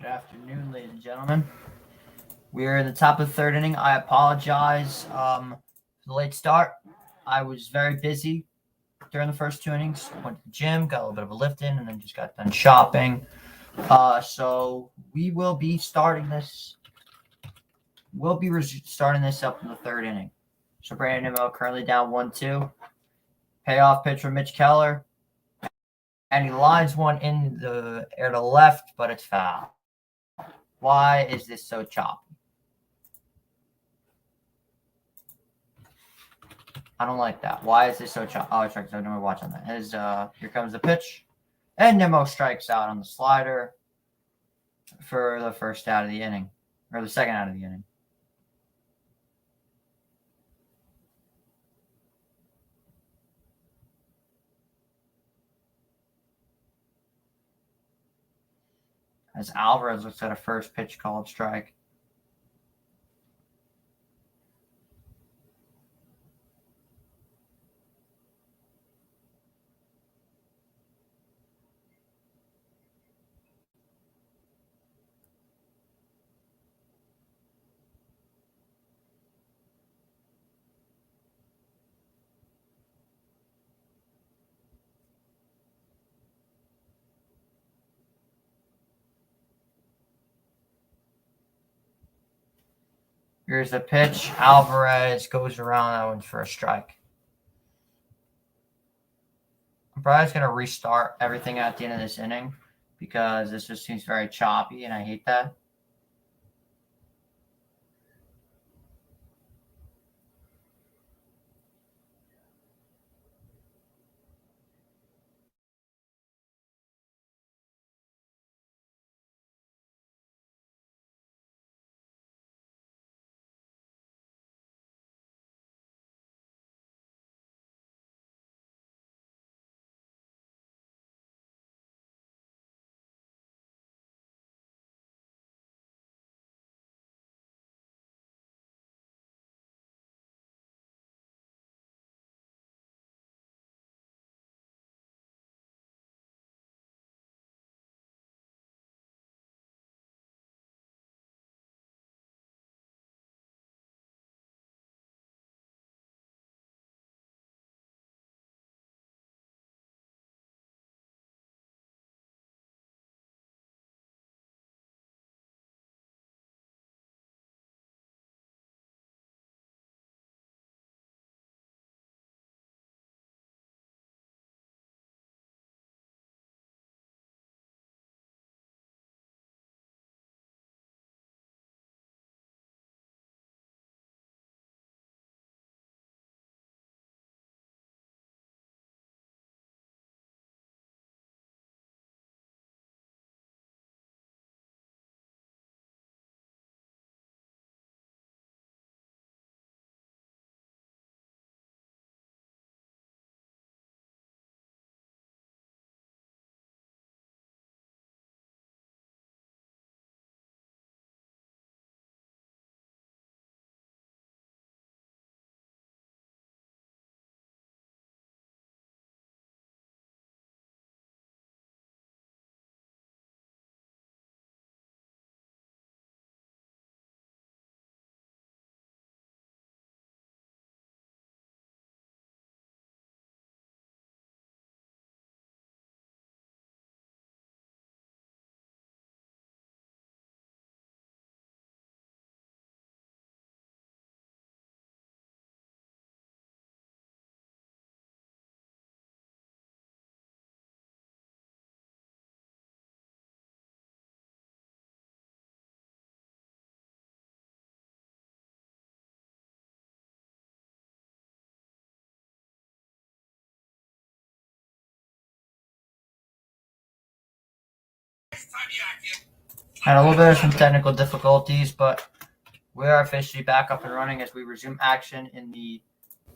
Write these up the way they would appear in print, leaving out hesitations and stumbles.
Good afternoon, ladies and gentlemen. We're in the top of the third inning. I apologize for the late start. I was very busy during the first two innings. Went to the gym, got a little bit of a lift in, and then just got done shopping. So we will be starting this. We'll be starting this up in the third inning. So Brandon Nimmo currently down 1-2. Payoff pitch from Mitch Keller. And he lines one in the air to left, but it's foul. Why is this so choppy? I don't like that. Why is this so choppy? Oh, it's right, because I don't watch on that. Here comes the pitch. And Nimmo strikes out on the slider for the first out of the inning. Or the second out of the inning. As Alvarez looks at a first pitch called strike. Here's the pitch. Alvarez goes around. That one's for a strike. I'm probably going to restart everything at the end of this inning because this just seems very choppy, and I hate that. Had a little bit of some technical difficulties, but we are officially back up and running as we resume action in the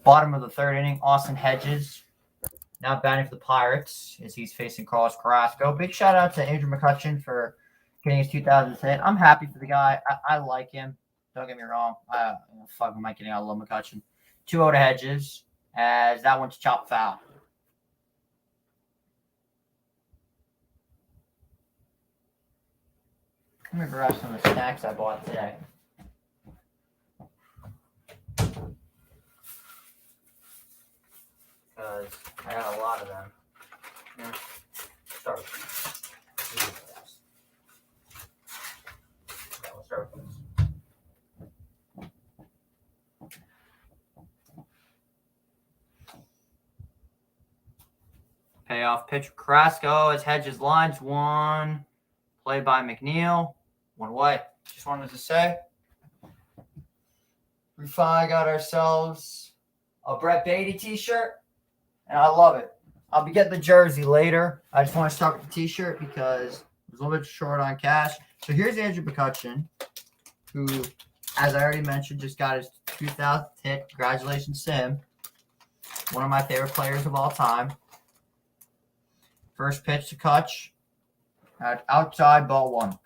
bottom of the third inning. Austin Hedges now batting for the Pirates as he's facing Carlos Carrasco. Big shout out to Andrew McCutchen for getting his 2000th hit. I'm happy for the guy. I like him. Don't get me wrong. Fuck, am I kidding? I love McCutchen. 2-0 to Hedges as that one's chopped foul. Let me grab some of the snacks I bought today. Because I got a lot of them. Yeah. Start with these. Yeah, we'll start with these. Payoff pitch for Carrasco as Hedges lines one. Play by McNeil. One away. Just wanted to say. We finally got ourselves a Brett Beatty t-shirt. And I love it. I'll be getting the jersey later. I just want to start with the t-shirt because I was a little bit short on cash. So here's Andrew McCutchen, who, as I already mentioned, just got his 2000th hit. Congratulations to him. One of my favorite players of all time. First pitch to Kutch at outside, ball one.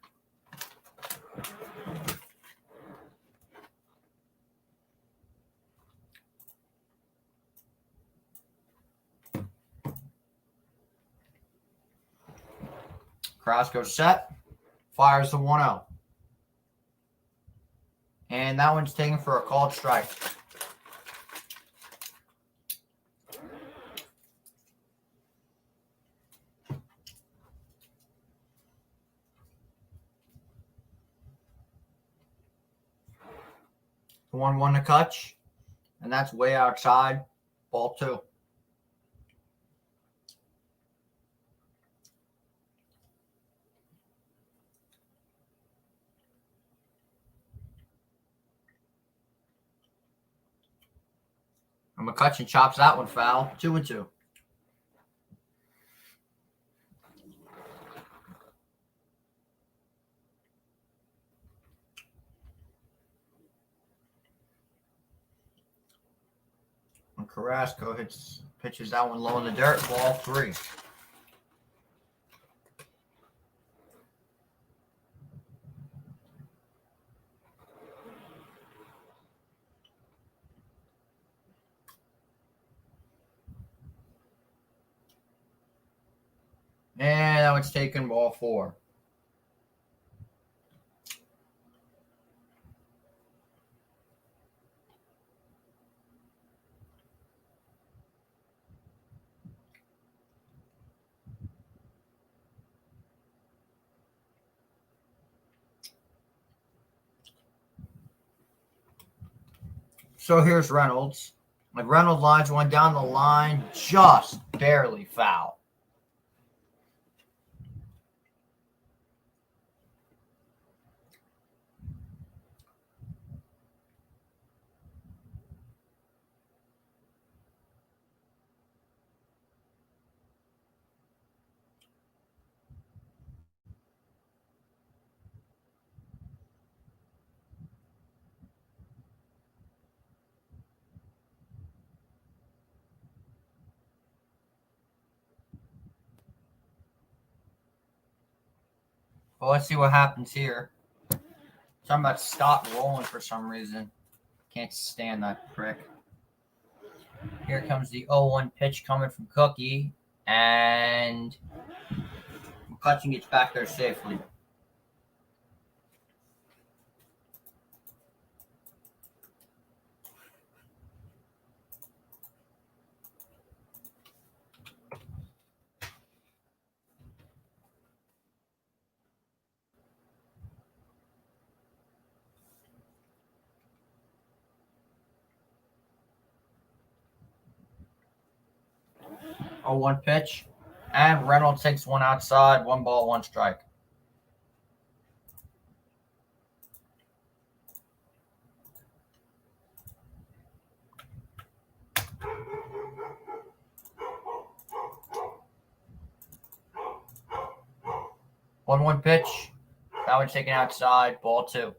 Carrasco set, fires the 1-0. And that one's taken for a called strike. The 1-1 to Kutch, and that's way outside, ball two. And McCutchen chops that one foul. 2-2. And Carrasco pitches that one low in the dirt. Ball three. And that one's taken, ball four. So here's Reynolds. Like Reynolds lines one down the line, just barely foul. Well, let's see what happens here. Something about stop rolling for some reason. Can't stand that prick. Here comes the 0-1 pitch coming from Cookie. And McCutchen gets back there safely. A 1 pitch. And Reynolds takes one outside. 1 ball, 1 strike. One pitch. That one's taken outside. Ball 2.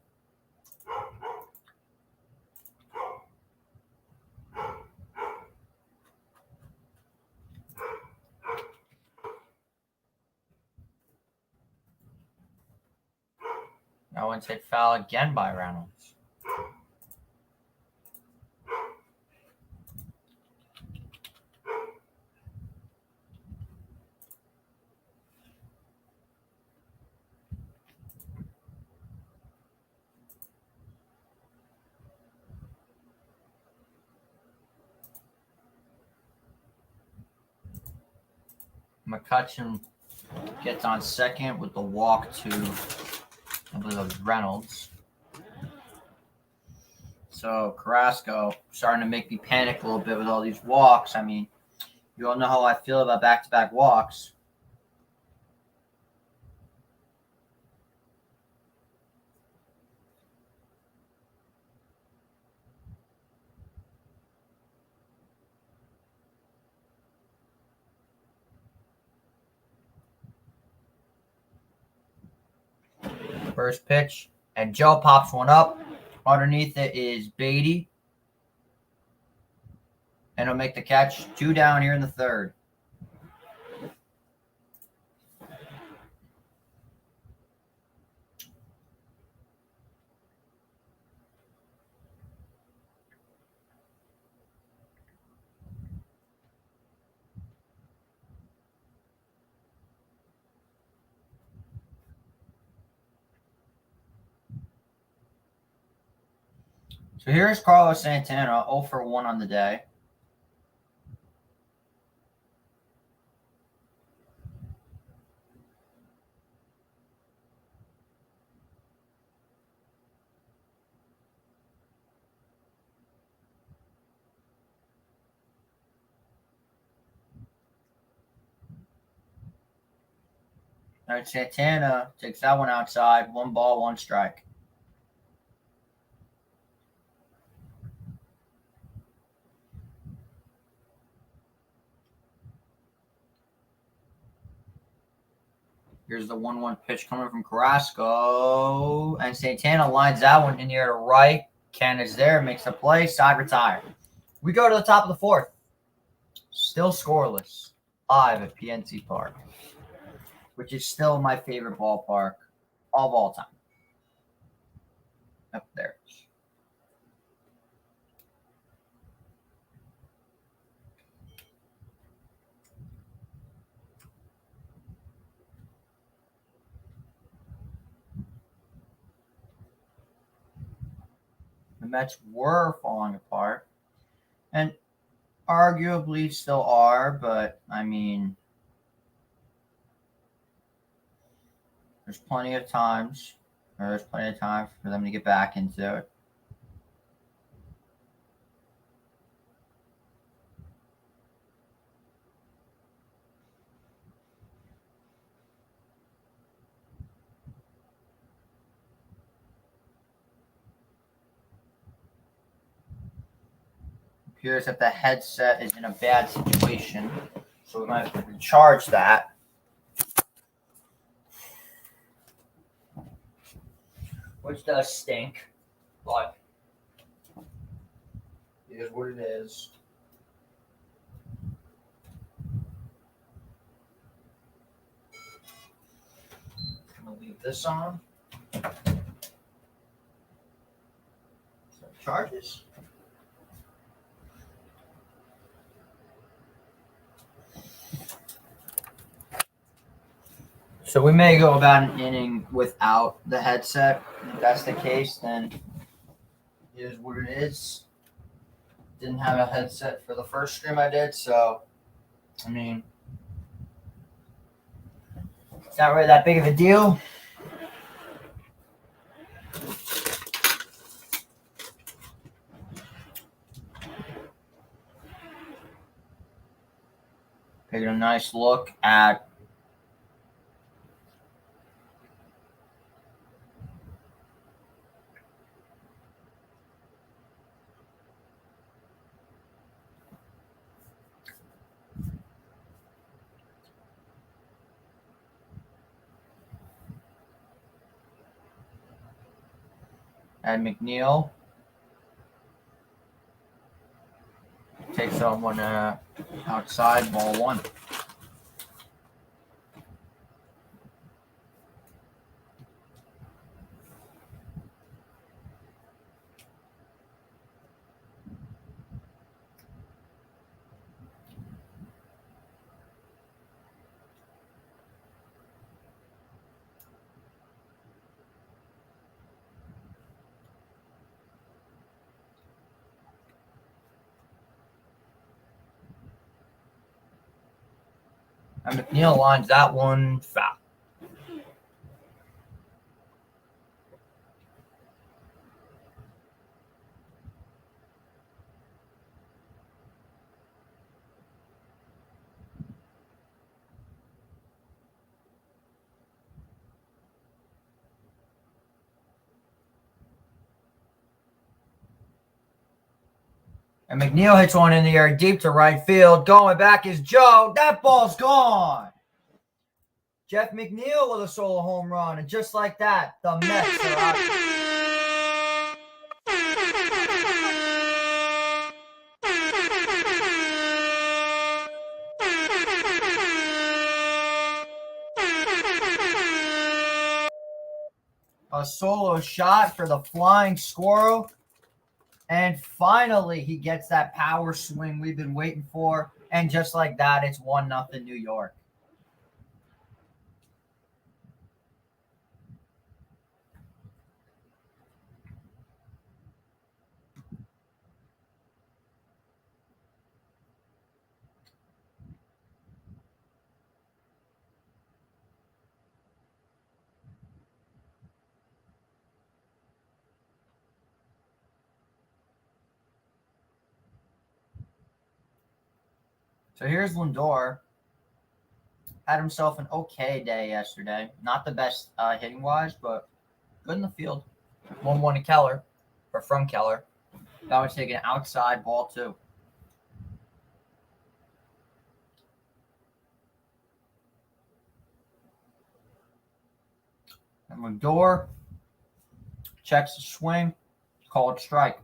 That one's hit foul again by Reynolds. McCutcheon gets on second with the walk to, I believe it was Reynolds. So Carrasco starting to make me panic a little bit with all these walks. I mean, you all know how I feel about back-to-back walks. First pitch, and Joe pops one up. Underneath it is Beatty. And he'll make the catch. 2 down here in the third. So here's Carlos Santana, 0 for 1 on the day. All right, Santana takes that one outside. 1 ball, 1 strike. Here's the 1-1 pitch coming from Carrasco. And Santana lines that one in the air to right. Ken is there, makes a play, side retire. We go to the top of the fourth. Still scoreless. Live at PNC Park, which is still my favorite ballpark of all time. Up there. The Mets were falling apart, and arguably still are, but I mean, there's plenty of time for them to get back into it. Appears that the headset is in a bad situation, so we might have to recharge that. Which does stink, but it is what it is. I'm gonna leave this on. So it charges. So we may go about an inning without the headset. If that's the case, then it is what it is. Didn't have a headset for the first stream I did, so I mean, it's not really that big of a deal. Taking a nice look at McNeil. Takes someone outside, ball 1. And McNeil lines that one foul. And McNeil hits one in the air deep to right field. Going back is Joe. That ball's gone. Jeff McNeil with a solo home run. And just like that, the Mets are out. A solo shot for the flying squirrel. And finally, he gets that power swing we've been waiting for. And just like that, it's 1-0 New York. So here's Lindor. Had himself an okay day yesterday. Not the best hitting wise, but good in the field. 1-1 to Keller, or from Keller. That would take an outside ball too. And Lindor checks the swing, called strike.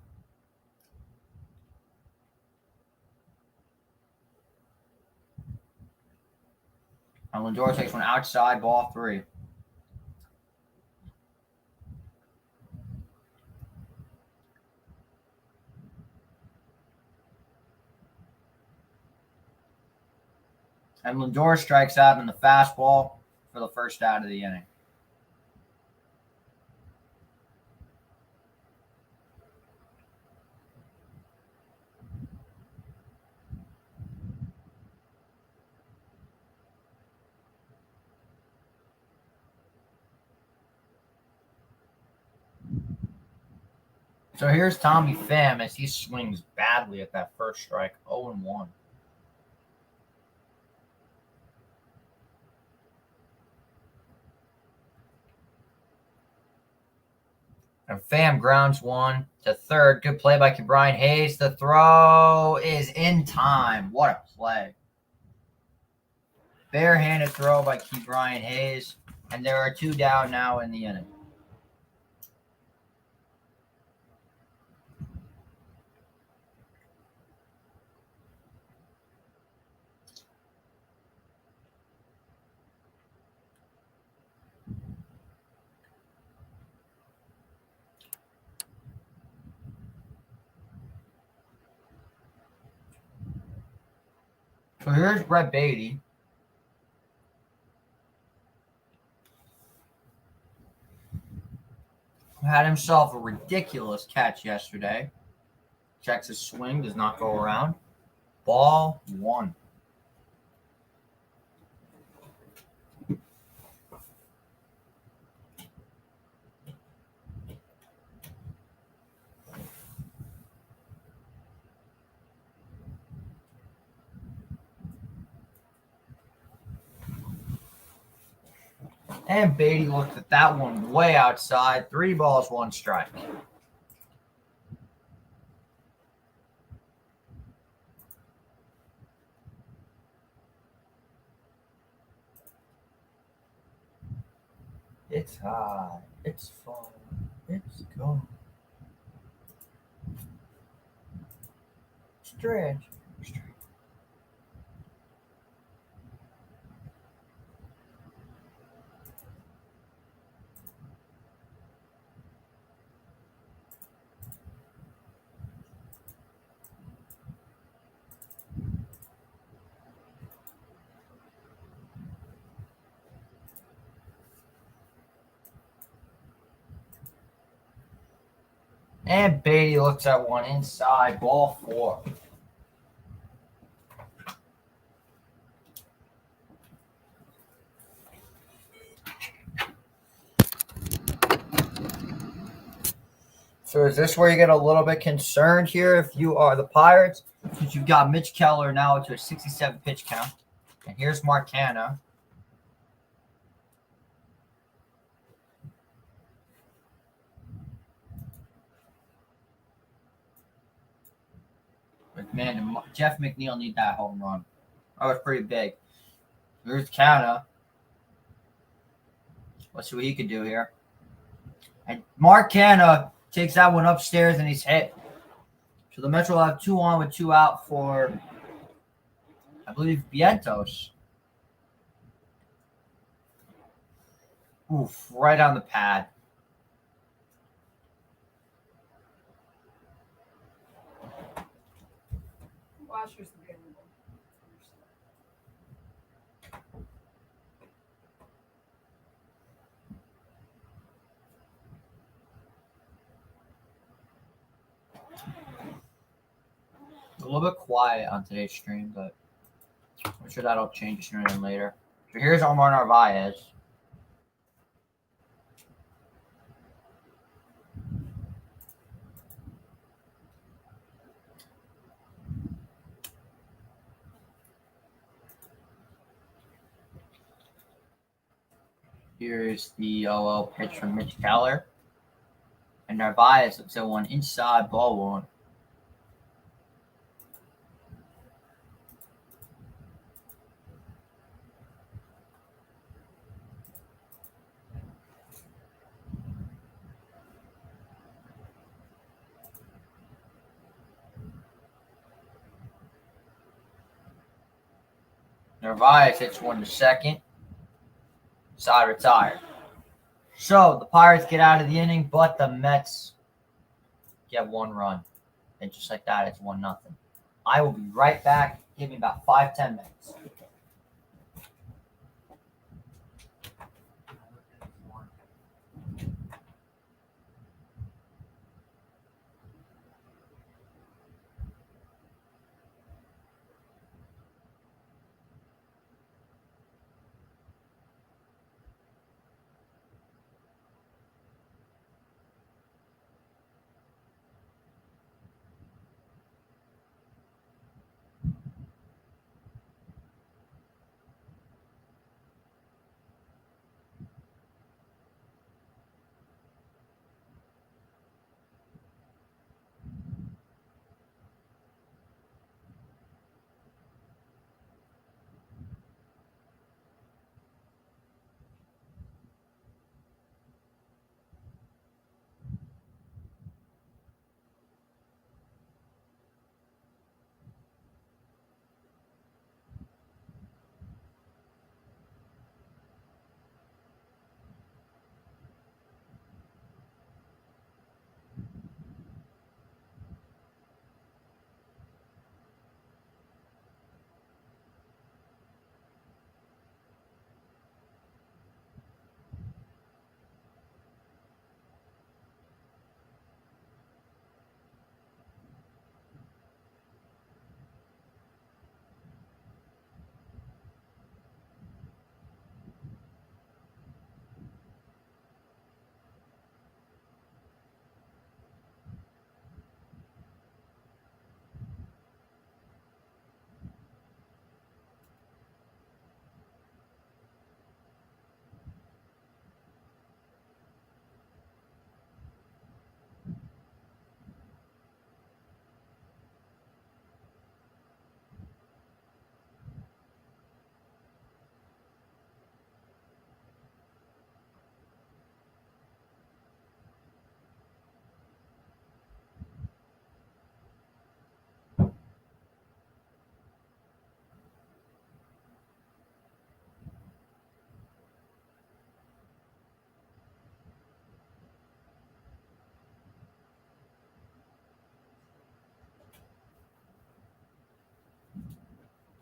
And Lindor takes one outside, ball 3. And Lindor strikes out in the fastball for the first out of the inning. So here's Tommy Pham as he swings badly at that first strike, 0-1. And Pham grounds one to third. Good play by Ke'Bryan Hayes. The throw is in time. What a play. Barehanded throw by Ke'Bryan Hayes. And there are 2 down now in the inning. So here's Brett Baty. Who had himself a ridiculous catch yesterday. Checks his swing, does not go around. Ball 1. And Baty looked at that one way outside. 3 balls, 1 strike. It's high. It's fun. It's gone. Stretch. And Baty looks at one inside, ball 4. So is this where you get a little bit concerned here if you are the Pirates? Since you've got Mitch Keller now to a 67 pitch count. And here's Mark Canha. But man, Jeff McNeil need that home run. That was pretty big. Here's Canha. Let's see what he can do here. And Mark Canha takes that one upstairs and he's hit. So the Mets will have 2 on with 2 out for, I believe, Vientos. Oof, right on the pad. Washer's available. A little bit quiet on today's stream, but I'm sure that'll change sooner than later. So here's Omar Narvaez. Here's the 0-0 pitch from Mitch Keller. And Narvaez looks at one inside, ball 1. Narvaez hits one to second. Side retired. So the Pirates get out of the inning, but the Mets get 1 run. And just like that, it's 1-0. I will be right back. Give me about 5-10 minutes.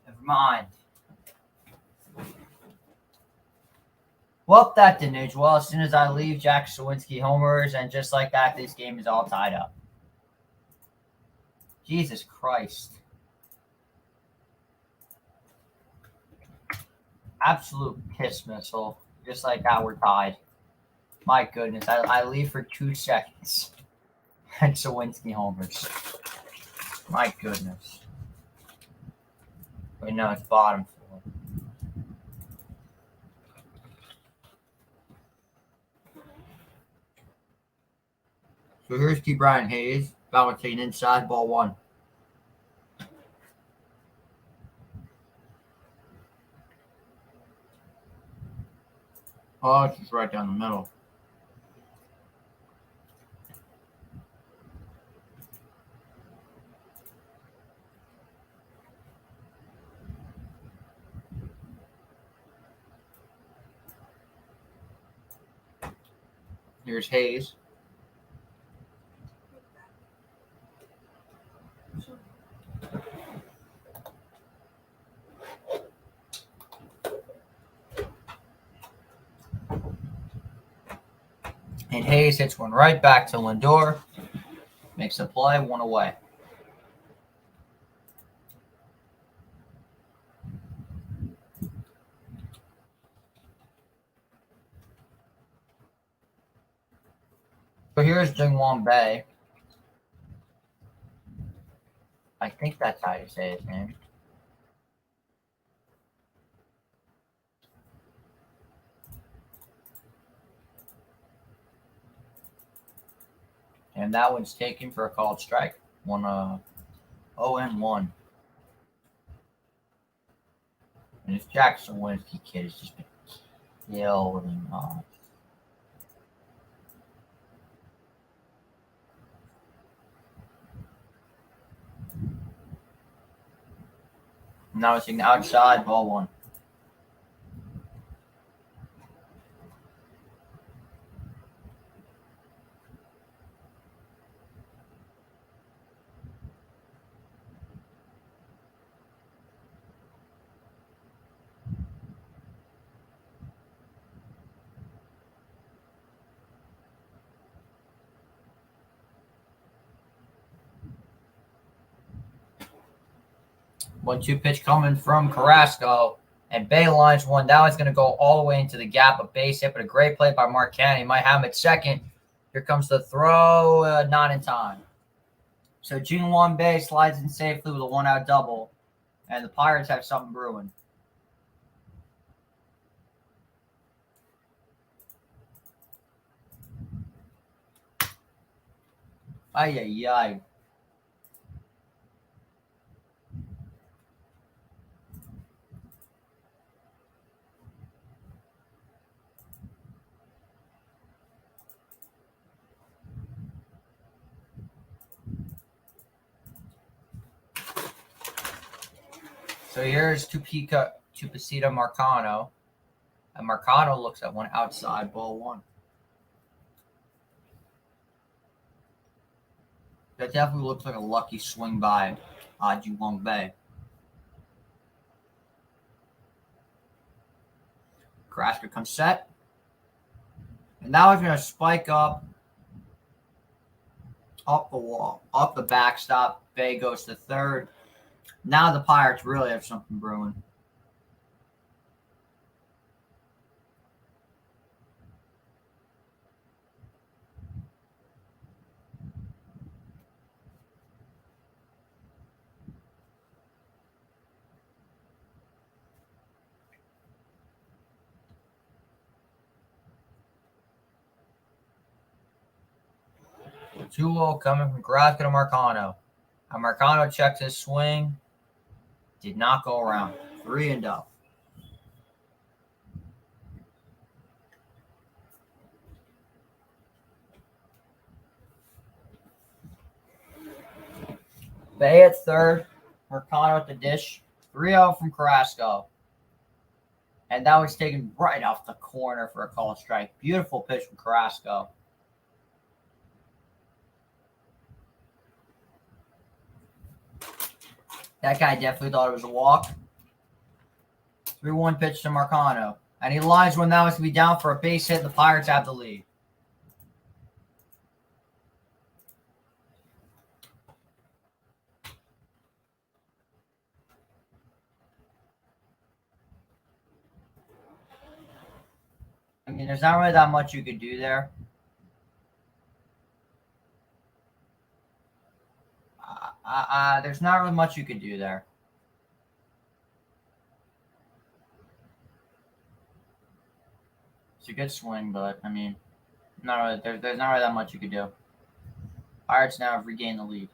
Never mind. Well, that didn't age well. As soon as I leave, Jack Sawinski homers, and just like that, this game is all tied up. Jesus Christ. Absolute piss missile. Just like that, we're tied. My goodness, I leave for 2 seconds. And Sawinski homers. My goodness. Wait, no, it's bottom four. So here's T. Brian Hayes, balancing inside, ball one. Oh, it's just right down the middle. Here's Hayes. And Hayes hits one right back to Lindor. Makes a play, one away. So here's Jingwon Bae. I think that's how you say his name. And that one's taken for a called strike. 0-1. And this Jackson Winsky kid has just been killing off. Now it's outside, ball one. One-two pitch coming from Carrasco. And Bay lines one. That was going to go all the way into the gap. A base hit, but a great play by Mark Cannon. He might have him at second. Here comes the throw, not in time. So Jingwon Bae slides in safely with a one-out double. And the Pirates have something brewing. Ay. So here's Tucupita Marcano. And Marcano looks at one outside, ball one. That definitely looks like a lucky swing by Jingwon Bae. Carrasco comes set. And now he's going to spike up the wall, up the backstop. Bae goes to third. Now the Pirates really have something brewing. Two-0 coming from Carrasco to Marcano. And Marcano checks his swing. Did not go around. 3-0. Bae at third. Marcano at the dish. 3-0 from Carrasco. And that was taken right off the corner for a call strike. Beautiful pitch from Carrasco. That guy definitely thought it was a walk. 3-1 pitch to Marcano. And he lines one that was going to be down for a base hit. The Pirates have the lead. I mean, there's not really that much you could do there. There's not really much you could do there. It's a good swing, but I mean, not really. There's not really that much you could do. Pirates now have regained the lead.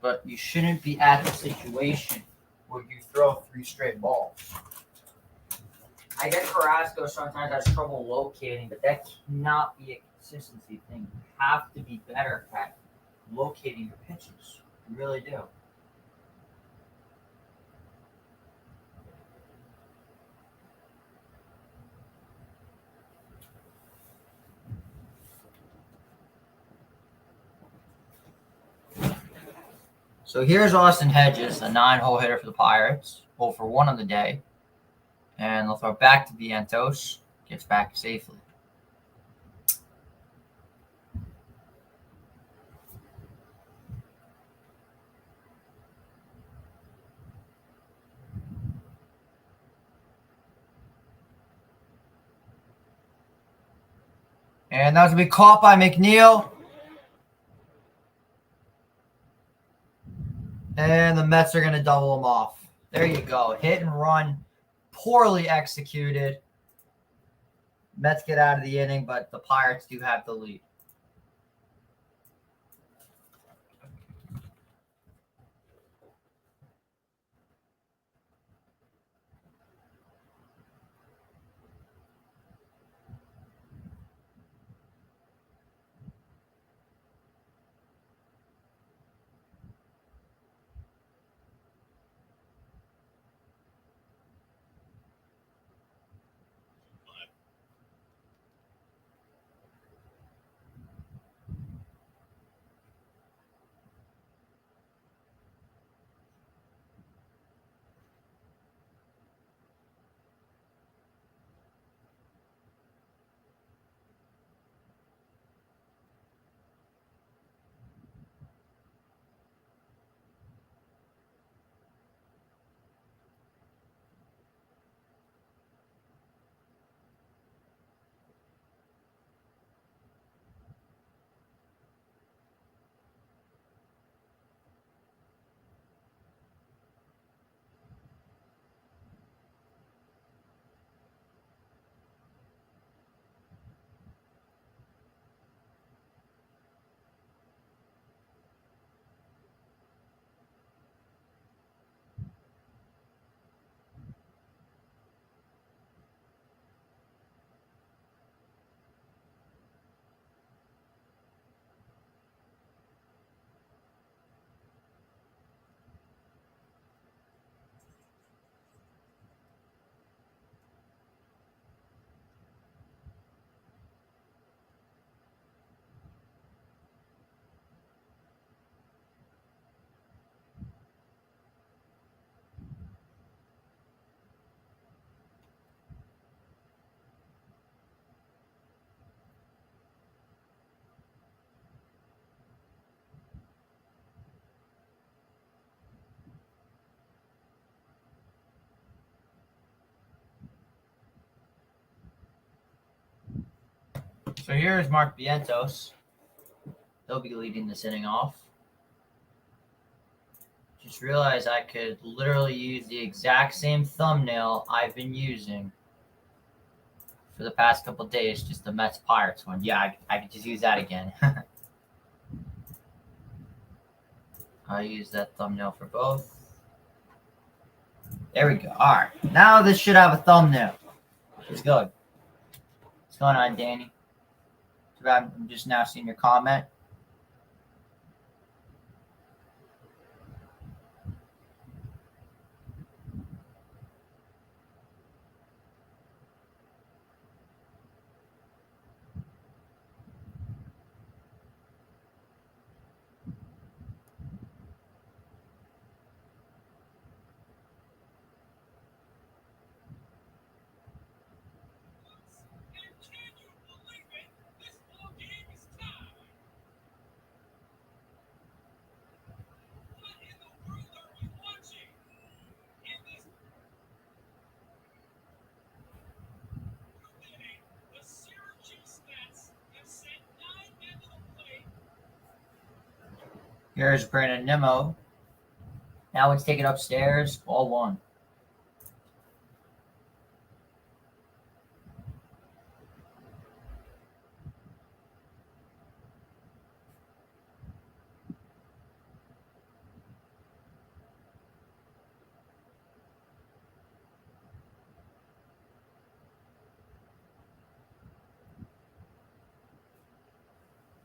But you shouldn't be at the situation where you throw 3 straight balls. I get Carrasco sometimes has trouble locating, but that cannot be a consistency thing. You have to be better at locating your pitches. You really do. So here's Austin Hedges, the 9-hole hitter for the Pirates, 0 for 1 on the day. And they'll throw it back to Vientos. Gets back safely. And that's going to be caught by McNeil. And the Mets are going to double him off. There you go. Hit and run. Poorly executed. Mets get out of the inning, but the Pirates do have the lead. So here's Mark Vientos. They'll be leading this inning off. Just realized I could literally use the exact same thumbnail I've been using for the past couple of days, just the Mets Pirates one. Yeah, I could just use that again. I'll use that thumbnail for both. There we go. All right. Now this should have a thumbnail. Let's go. What's going on, Danny? I'm just now seeing your comment. Here's Brandon Nimmo. Now let's take it upstairs. Ball one.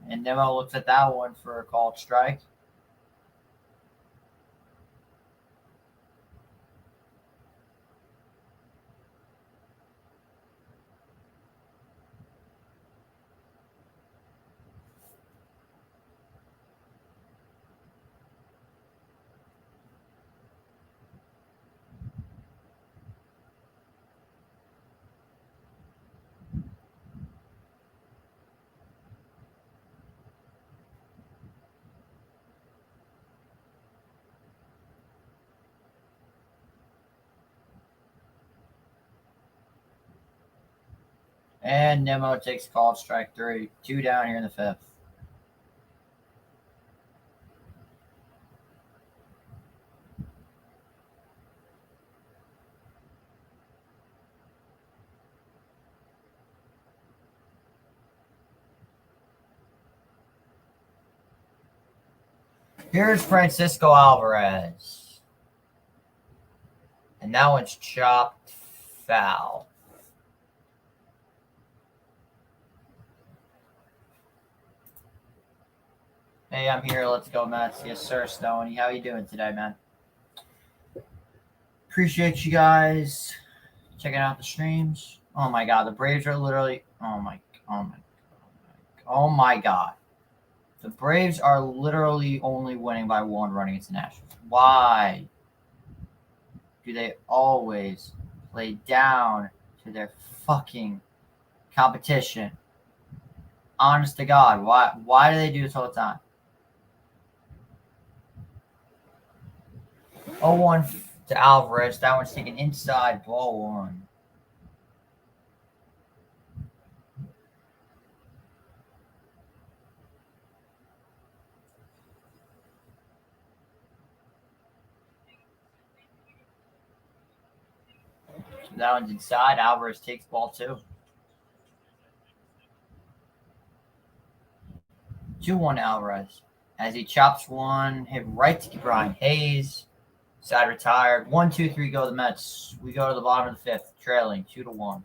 And Nimmo looks at that one for a called strike. And Nimmo takes called strike three. 2 down here in the fifth. Here's Francisco Alvarez. And that one's chopped foul. Hey, I'm here. Let's go, Mets. Yes, sir, Stoney. How you doing today, man? Appreciate you guys checking out the streams. Oh my God, the Braves are literally. Oh my God, the Braves are literally only winning by 1 run against the Nationals. Why do they always play down to their fucking competition? Honest to God, why do they do this all the time? 0-1 to Alvarez. That one's taken inside, ball one. So that one's inside. Alvarez takes ball 2. 2-1 Alvarez. As he chops one, hit right to Brian Hayes. Side retired. 1-2-3 go the Mets. We go to the bottom of the fifth, trailing 2-1.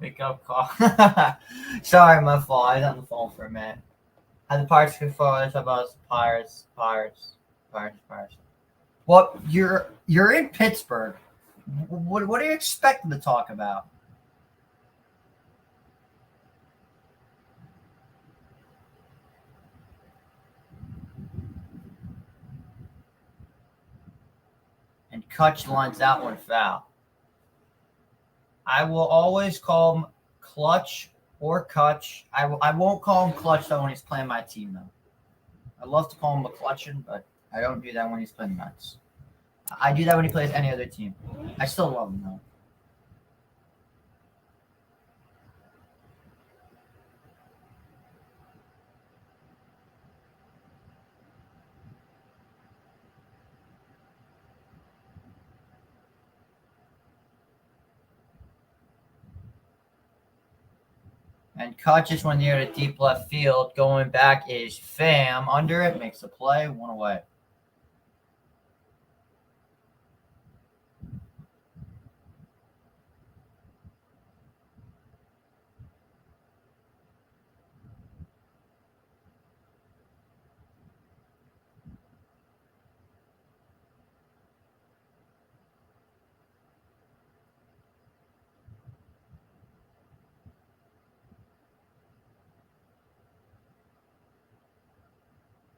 Wake up call. Sorry, my fault. I was on the phone for a minute. How the Pirates can fall. Let's talk about Pirates. Well, you're in Pittsburgh. What are you expecting to talk about? And Kutch lines that one foul. I will always call him Clutch or Kutch. I won't call him Clutch though when he's playing my team though. I love to call him McClutchin, but I don't do that when he's playing the Mets. I do that when he plays any other team. I still love him though. And Kutch is one near the deep left field. Going back is Pham. Under it, makes the play, one away.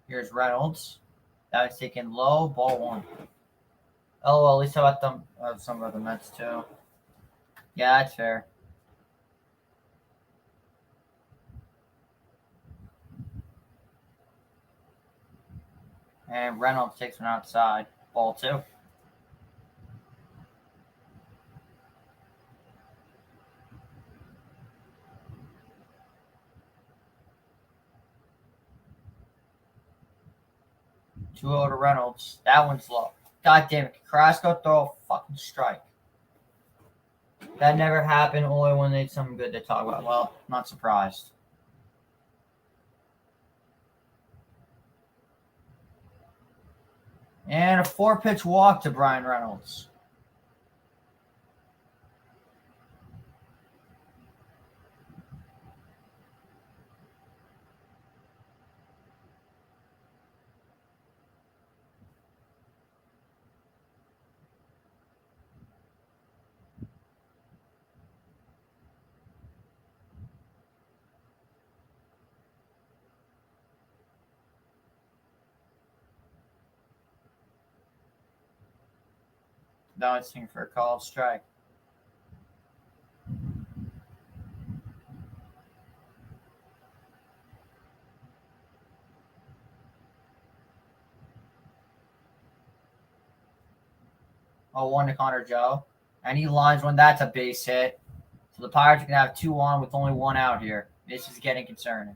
Here's Reynolds. That was taken low, ball one. LOL, at least I got some of the Mets too. Yeah, that's fair. And Reynolds takes one outside. Ball two. Two over to Reynolds. That one's low. God damn it. Carrasco throw a fucking strike. That never happened, only when they had something good to talk about. Well, not surprised. And a 4-pitch walk to Brian Reynolds. Bouncing for a called strike. Oh, one to Connor Joe. And he lines one. That's a base hit. So the Pirates are going to have 2 on with only 1 out here. This is getting concerning.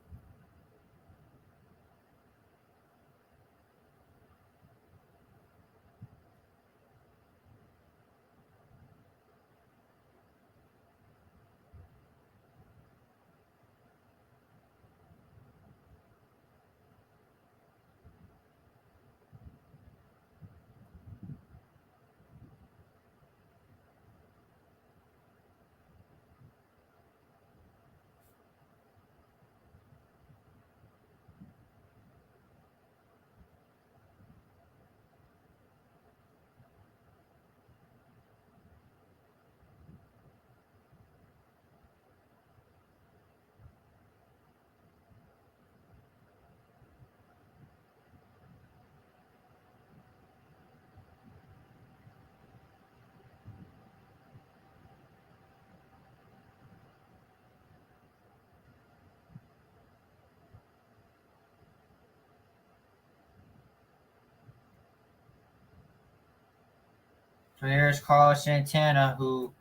So here's Carlos Santana, who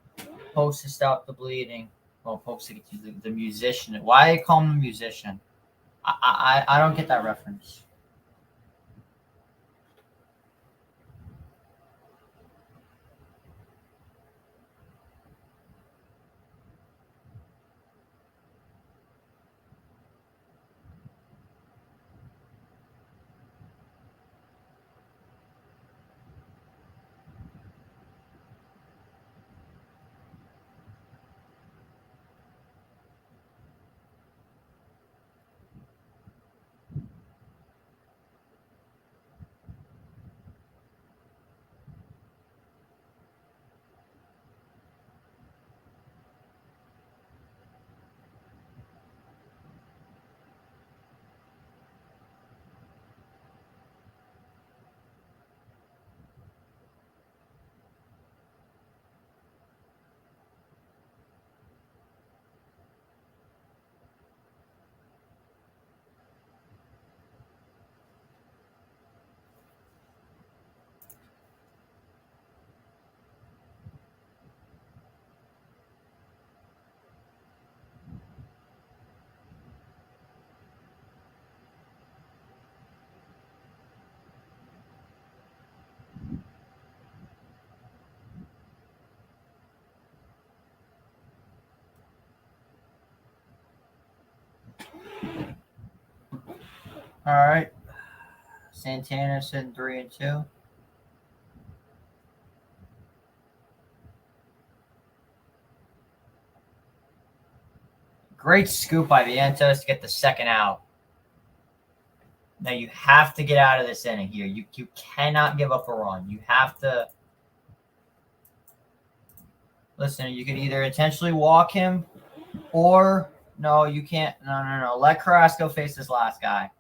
hopes to stop the bleeding. Well, hopes to get to the musician. Why they call him the musician? I don't get that reference. All right. Santana sitting 3-2. Great scoop by Vientos to get the second out. Now you have to get out of this inning here. You cannot give up a run. You have to listen. You can either intentionally walk him, or no, you can't. No. Let Carrasco face this last guy.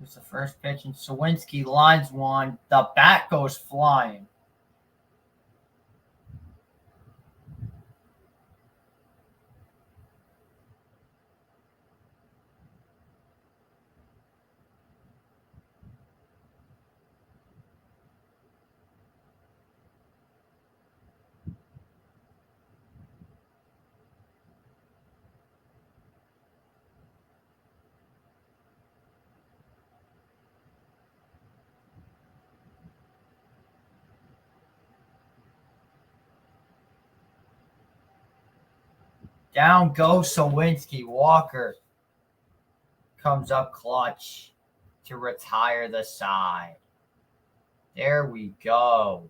It's the first pitch, and Sawinski lines one. The bat goes flying. Down goes Sawinski. Walker comes up clutch to retire the side. There we go.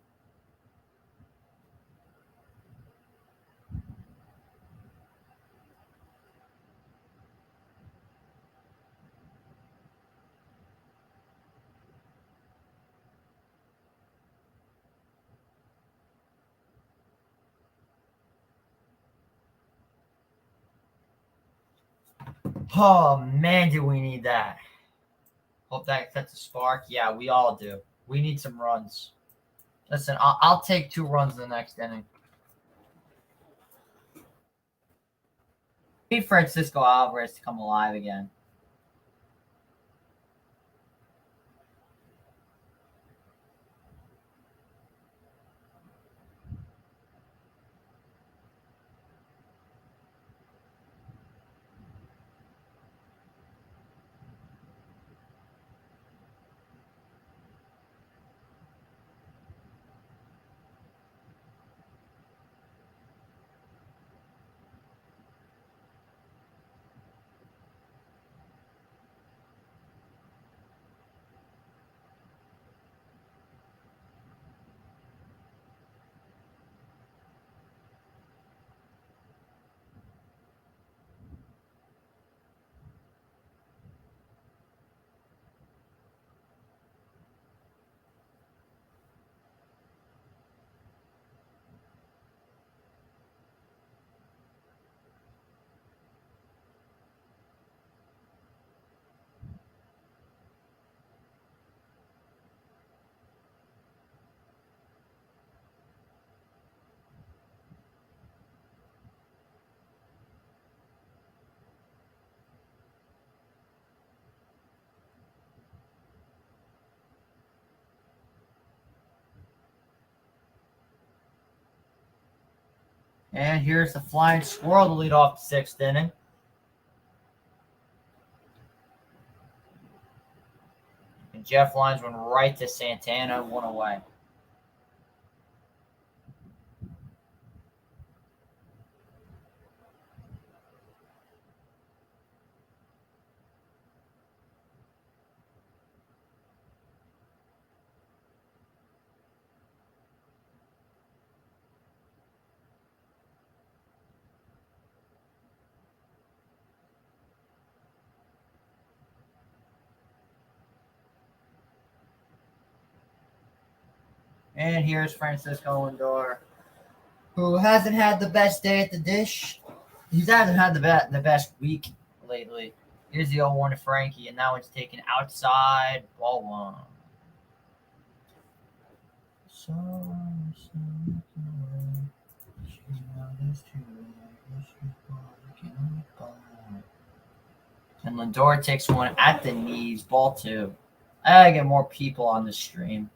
Oh man, do we need that? Hope that sets a spark. Yeah, we all do. We need some runs. Listen, I'll take 2 runs in the next inning. Need Francisco Alvarez to come alive again. And here's the flying squirrel to lead off the 6th inning. And Jeff Lyons went right to Santana, 1 away. And here's Francisco Lindor, who hasn't had the best day at the dish. He hasn't had the best week lately. Here's the 0-1 to Frankie, and that one's taken outside, ball 1. And Lindor takes one at the knees, ball 2. I gotta get more people on the stream.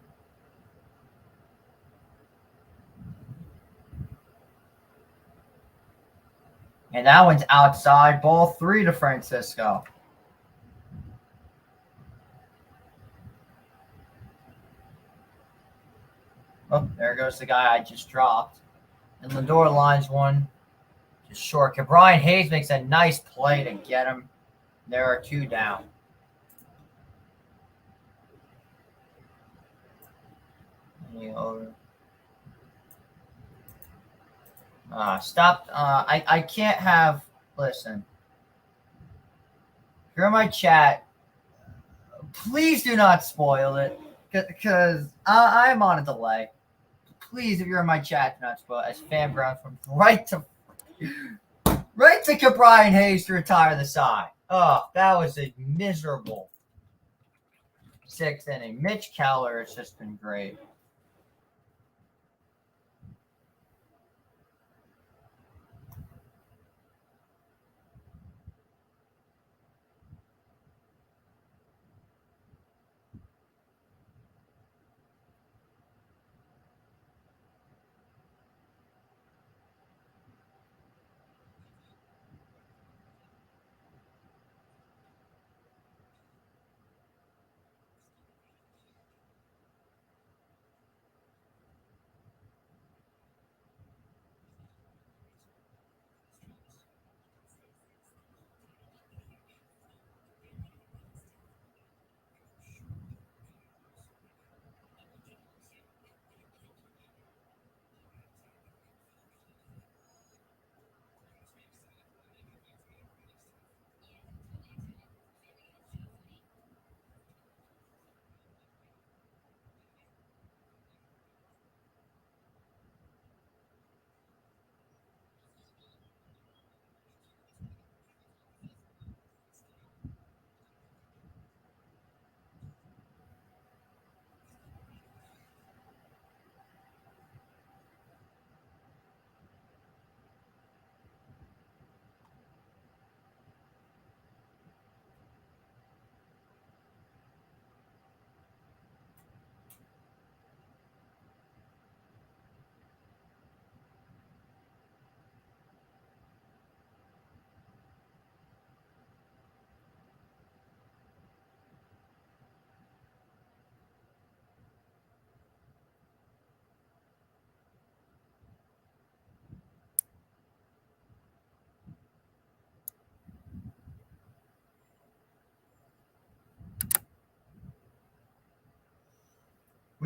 And that one's outside, ball 3 to Francisco. Oh, there goes the guy I just dropped. And Lindor lines one just short. Brian Hayes makes a nice play to get him. There are 2 down. Stop. I can't have. Listen. If you're in my chat, please do not spoil it. Because I'm on a delay. Please, if you're in my chat, do not spoil it. As Fan Brown from right to Brian Hayes to retire the side. Oh, that was a miserable 6th inning. Mitch Keller has just been great.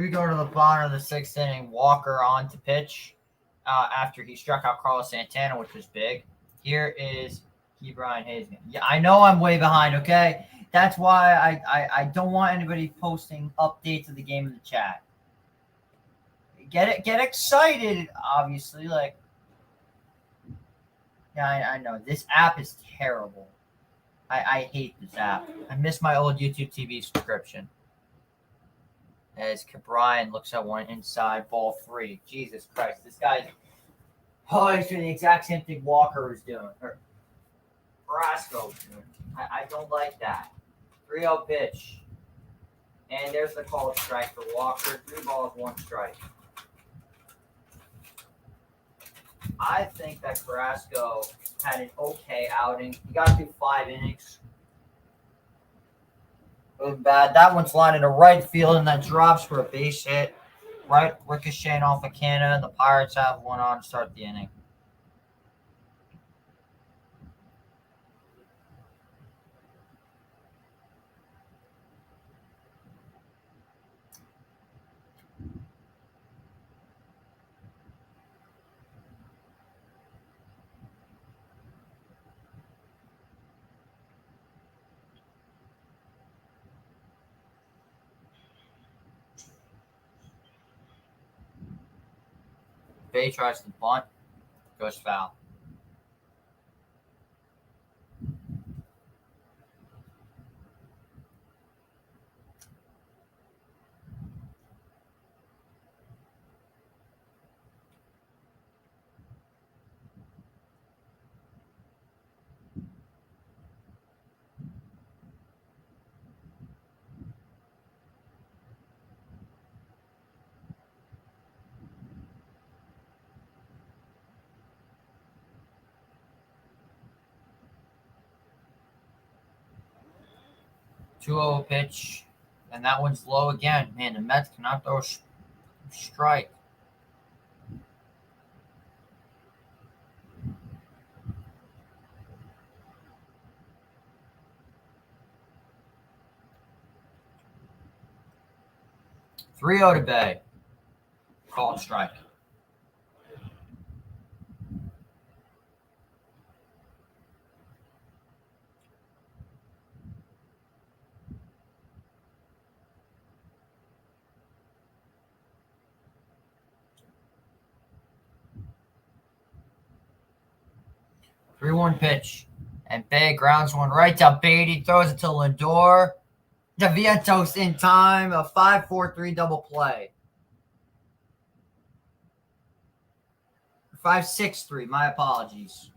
We go to the bottom of the 6th inning. Walker on to pitch after he struck out Carlos Santana, which was big. Here is Brian Hayes. Yeah, I know I'm way behind, okay? That's why I don't want anybody posting updates of the game in the chat. Get excited, obviously. Like, yeah, I know. This app is terrible. I hate this app. I miss my old YouTube TV subscription. As Brian looks at one inside, ball 3. Jesus Christ, this guy's he's doing the exact same thing Walker was doing, or Carrasco was doing. I don't like that. 3-0 pitch. And there's the call of strike for Walker. 3 balls, 1 strike. I think that Carrasco had an okay outing. He got through 5 innings. It was bad. That one's lined to right field, and that drops for a base hit. Right, ricocheting off of Canna, and the Pirates have one on to start the inning. Bay tries to bunt, goes foul. Two 0 pitch, and that one's low again. Man, the Mets cannot throw a strike. Three 0 to Bay. Call it strike. Three 1 pitch. And Bay grounds one right to Beatty, throws it to Lindor. DeVientos in time, a 5-4-3 double play. 5-6-3, my apologies.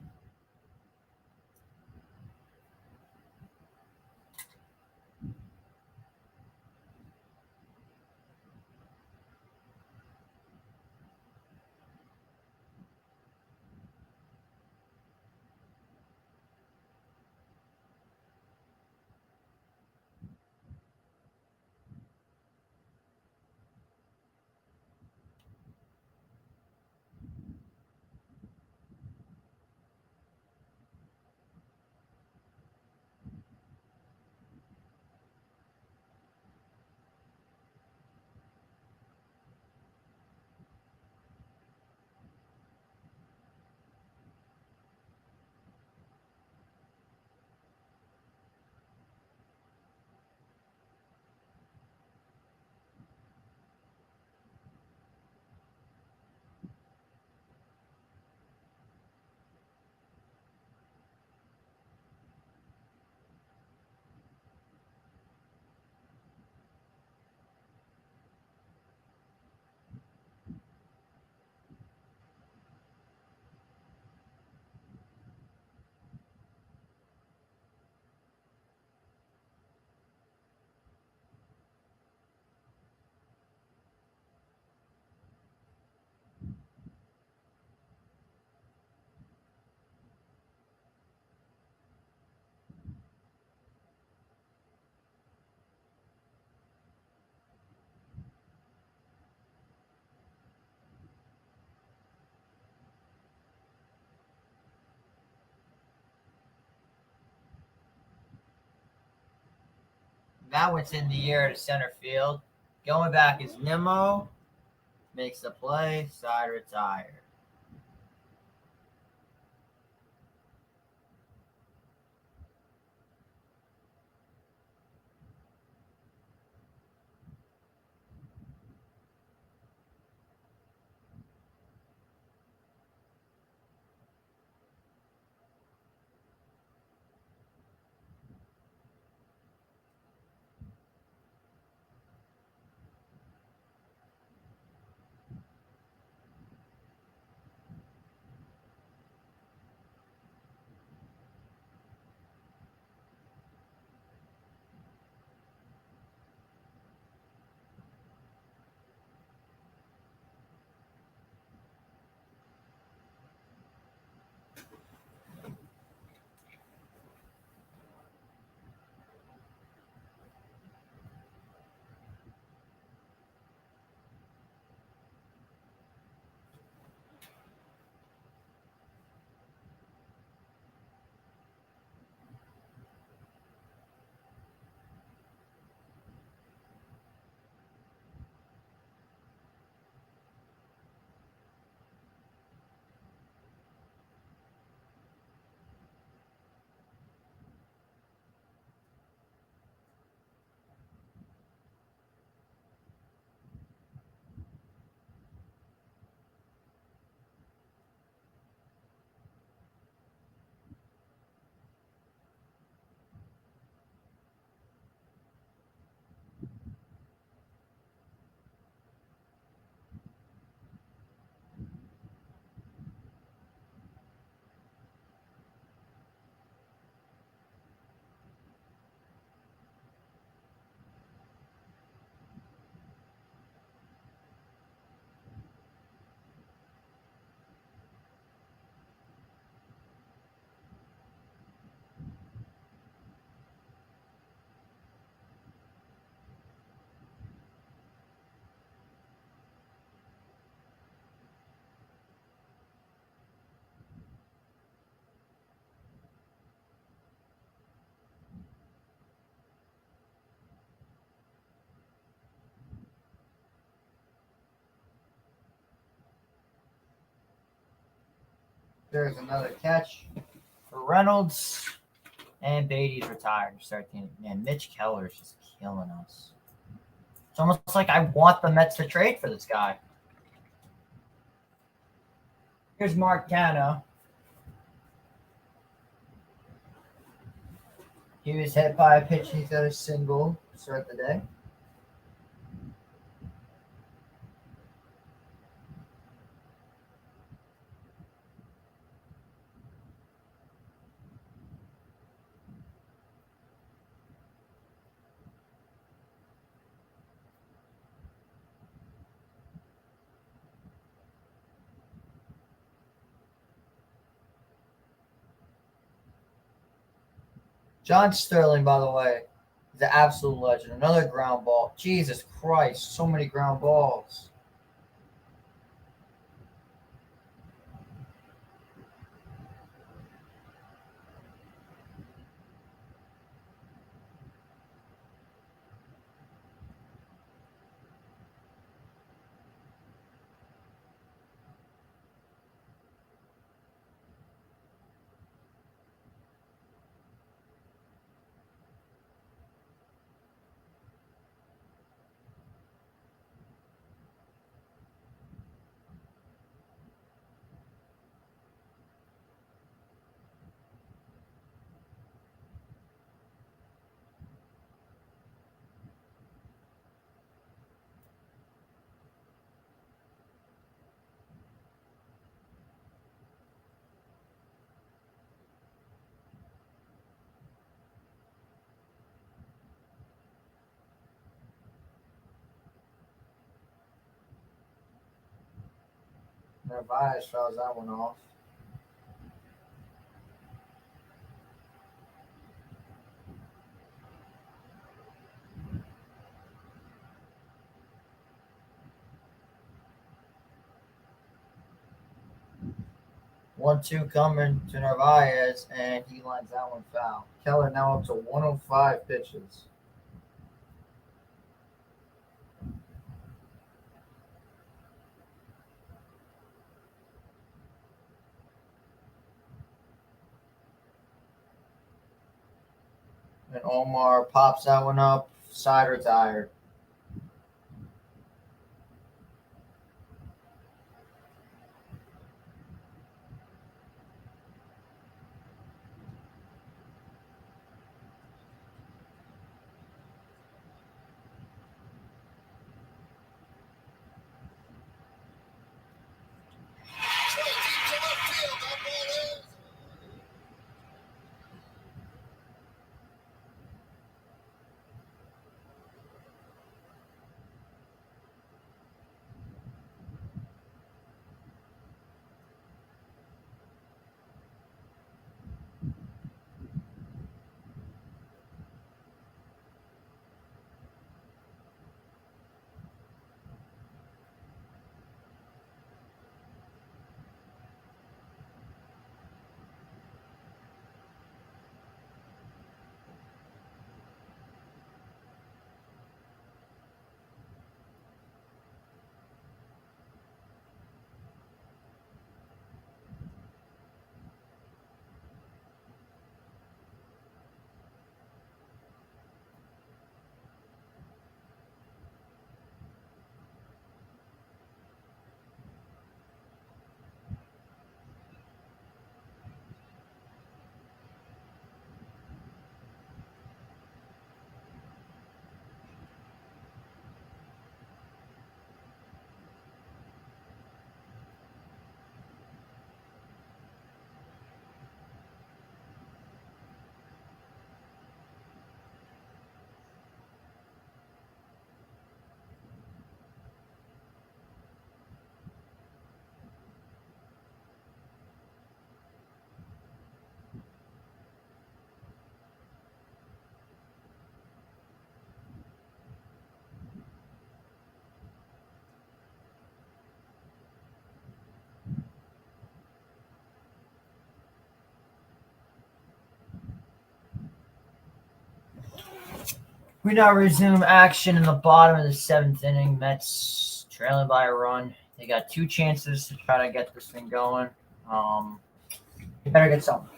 That one's in the air to center field. Going back is Nimmo. Makes the play. Side retire. There's another catch for Reynolds. And Beatty's retired to start the inning. Man, Mitch Keller's just killing us. It's almost like I want the Mets to trade for this guy. Here's Mark Canha. He was hit by a pitch. He's got a single to start the day. John Sterling, by the way, is an absolute legend. Another ground ball. Jesus Christ, so many ground balls. Narvaez fouls that one off. One-two coming to Narvaez, and he lines that one foul. Keller now up to 105 pitches. And Omar pops that one up. Side retired. We now resume action in the bottom of the seventh inning. Mets trailing by a run. They got two chances to try to get this thing going. They better get something.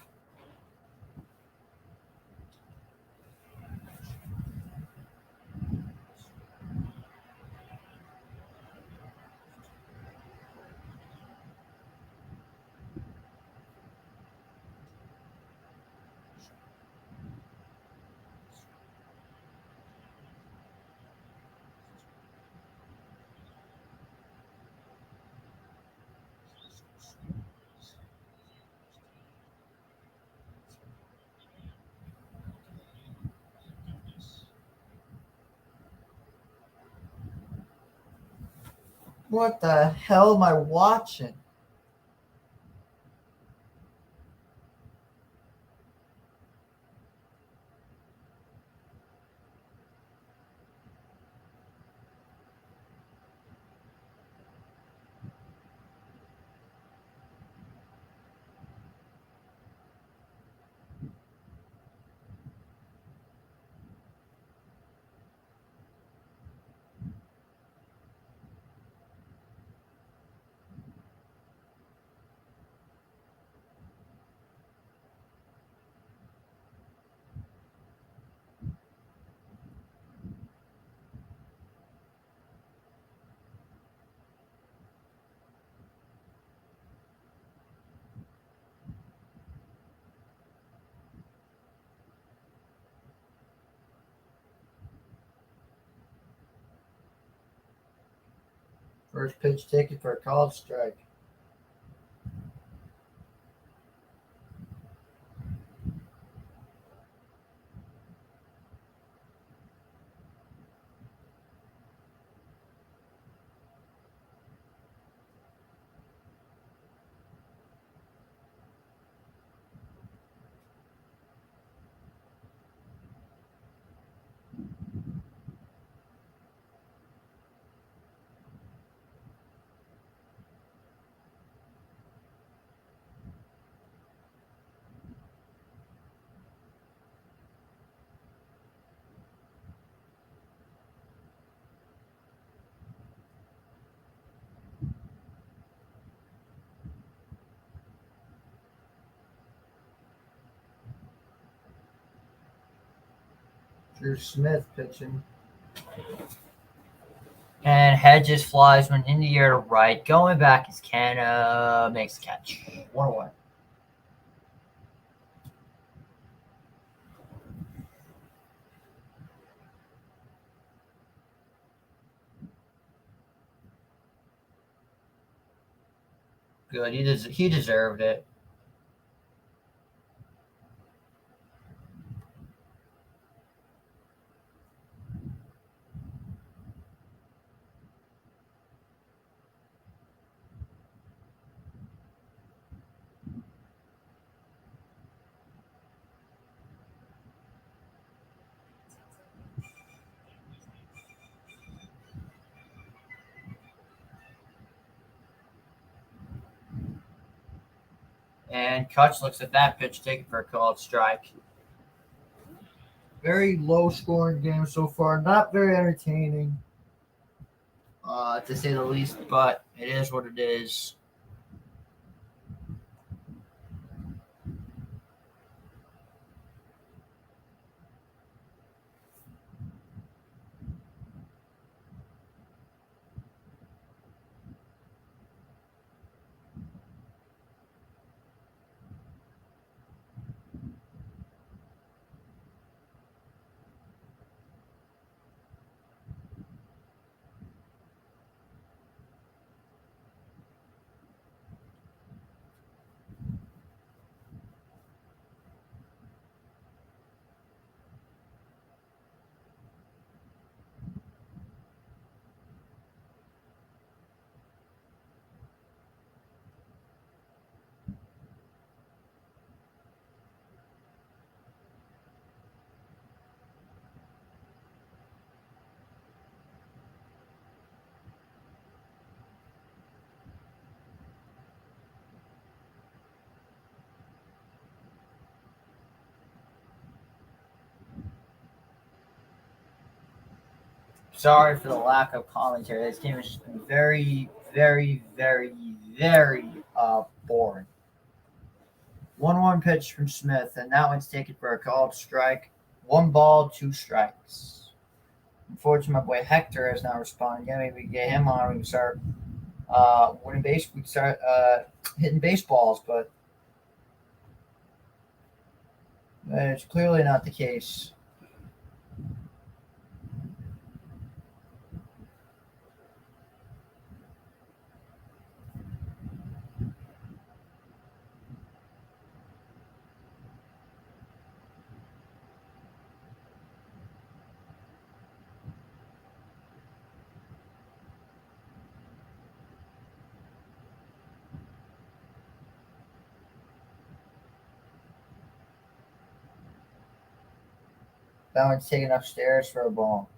What the hell am I watching? First pitch taken for a called strike. Drew Smith pitching. And Hedges flies one in the air to right. Going back is Canna. Makes the catch. 1-1. Good. He deserved it. And Kutch looks at that pitch, taken for a called strike. Very low scoring game so far. Not very entertaining. To say the least, but it is what it is. Sorry for the lack of commentary. This game has just been very, very, very, very boring. 1-1 pitch from Smith, and that one's taken for a called strike. 1 ball, 2 strikes. Unfortunately, my boy Hector has not responded yet. Maybe we can get him on. We can start winning base. We can start hitting baseballs, but it's clearly not the case. That one's taken upstairs for a ball.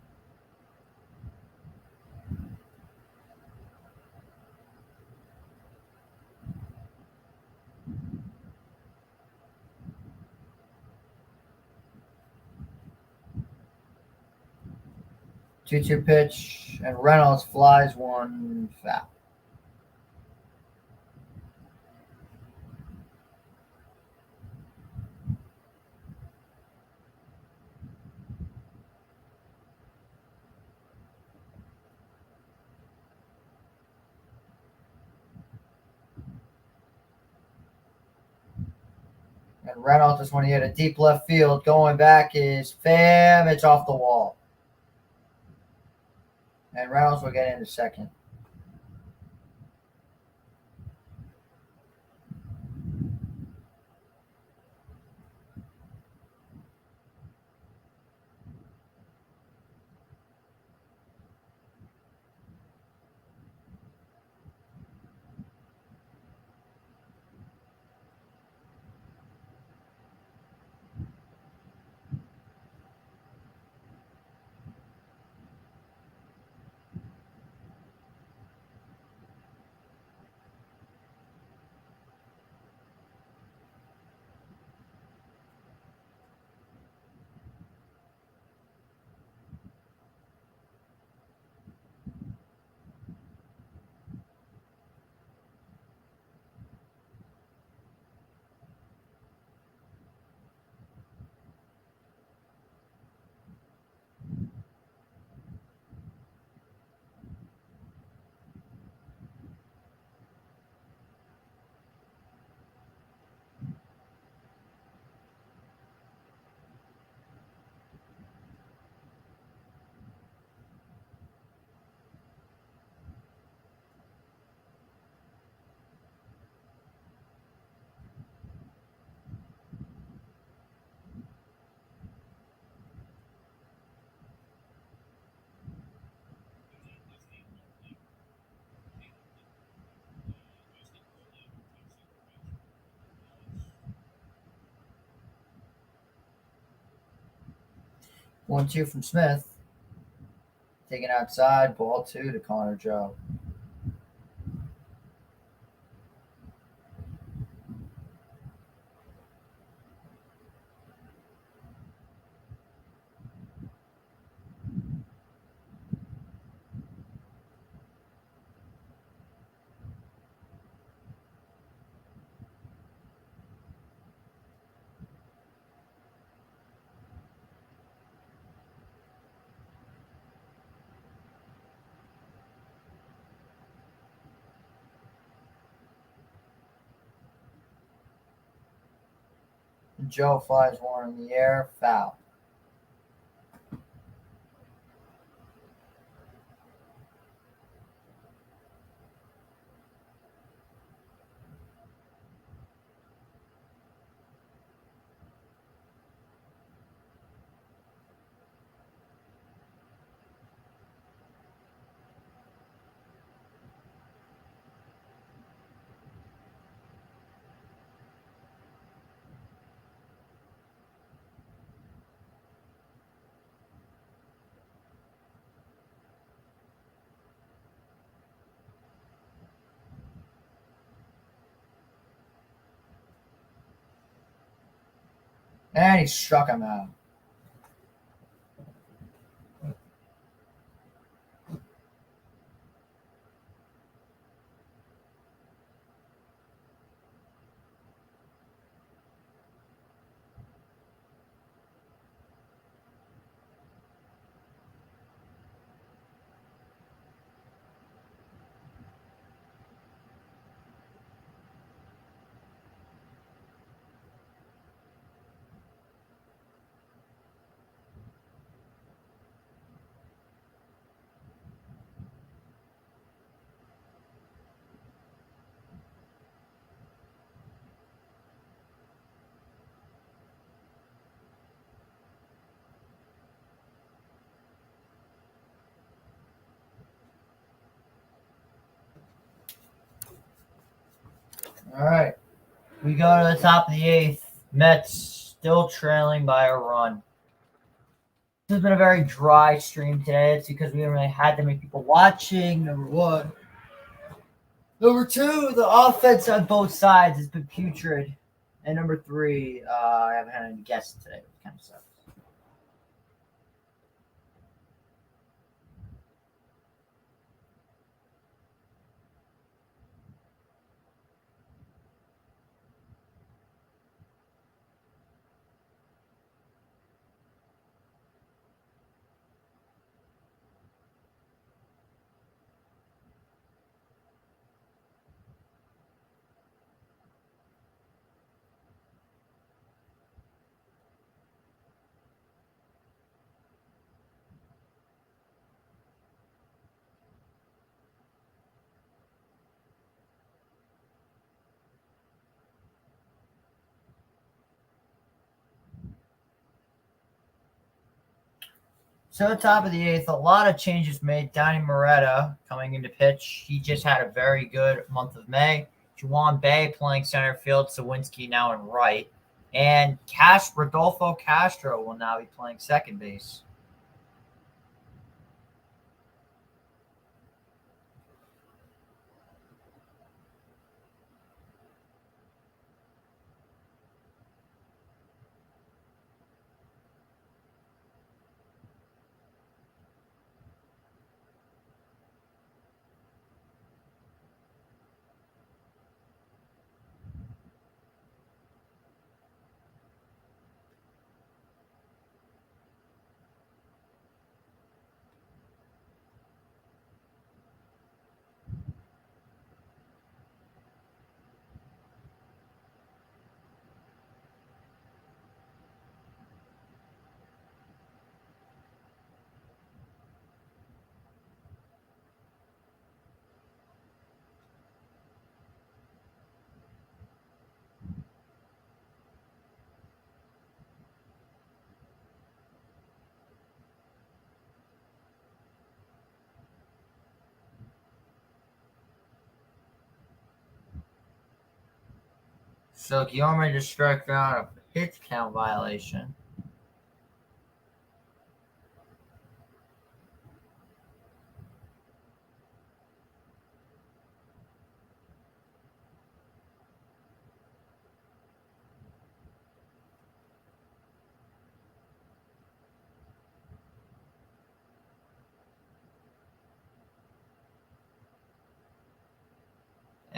Two-two pitch, and Reynolds flies one foul. And Reynolds just want to hit a deep left field. Going back is Pham. It's off the wall. And Reynolds will get into second. 1-2 from Smith. Taken outside, ball 2 to Connor Joe. Joe flies one in the air, foul. And he struck him out. All right. We go to the top of the 8th. Mets still trailing by a run. This has been a very dry stream today. It's because we haven't really had that many people watching, number 1. Number 2, the offense on both sides has been putrid. And number 3, I haven't had any guests today, which kind of sucks. So top of the 8th, a lot of changes made. Donnie Moretta coming into pitch. He just had a very good month of May. Juwan Bay playing center field. Sawinski now in right. And Rodolfo Castro will now be playing second base. So Guillorme just struck out a pitch count violation.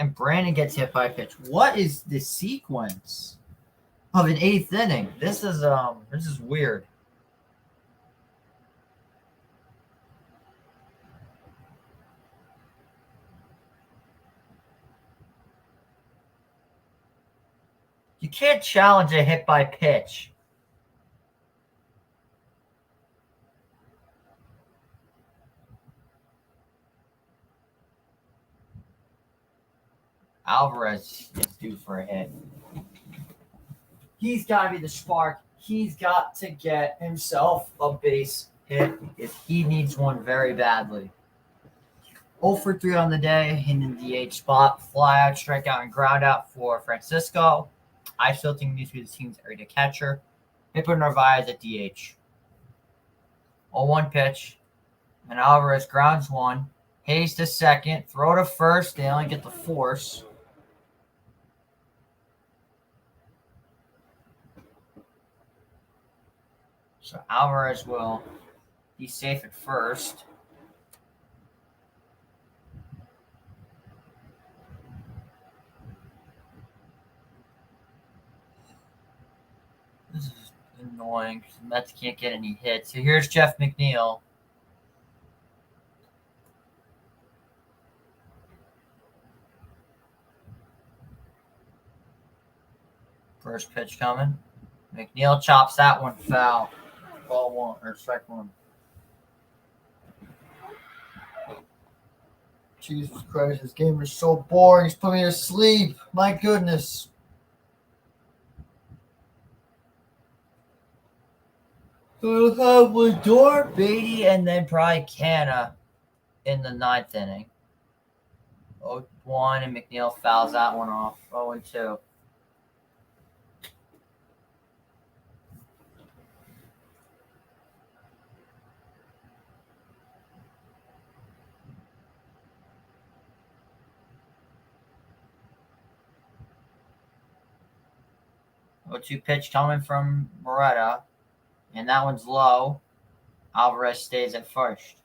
And Brandon gets hit by a pitch. What is the sequence of an 8th inning? This is weird. You can't challenge a hit by pitch. Alvarez is due for a hit. He's got to be the spark. He's got to get himself a base hit if he needs one very badly. 0 for 3 on the day in the DH spot. Fly out, strikeout, and ground out for Francisco. I still think he needs to be the team's area catcher. Hippo Narvaez at DH. 0-1 pitch. And Alvarez grounds one. Hayes to second. Throw to first. They only get the force. So Alvarez will be safe at first. This is annoying because the Mets can't get any hits. So here's Jeff McNeil. First pitch coming. McNeil chops that one foul. Ball one or strike one. Jesus Christ, this game is so boring. He's putting me to sleep. My goodness. We'll have Lindor, Beatty, and then probably Canna in the 9th inning. 0-1, and McNeil fouls that one off. 0-2. Oh, 2 pitch coming from Moretta, and that one's low. Alvarez stays at first.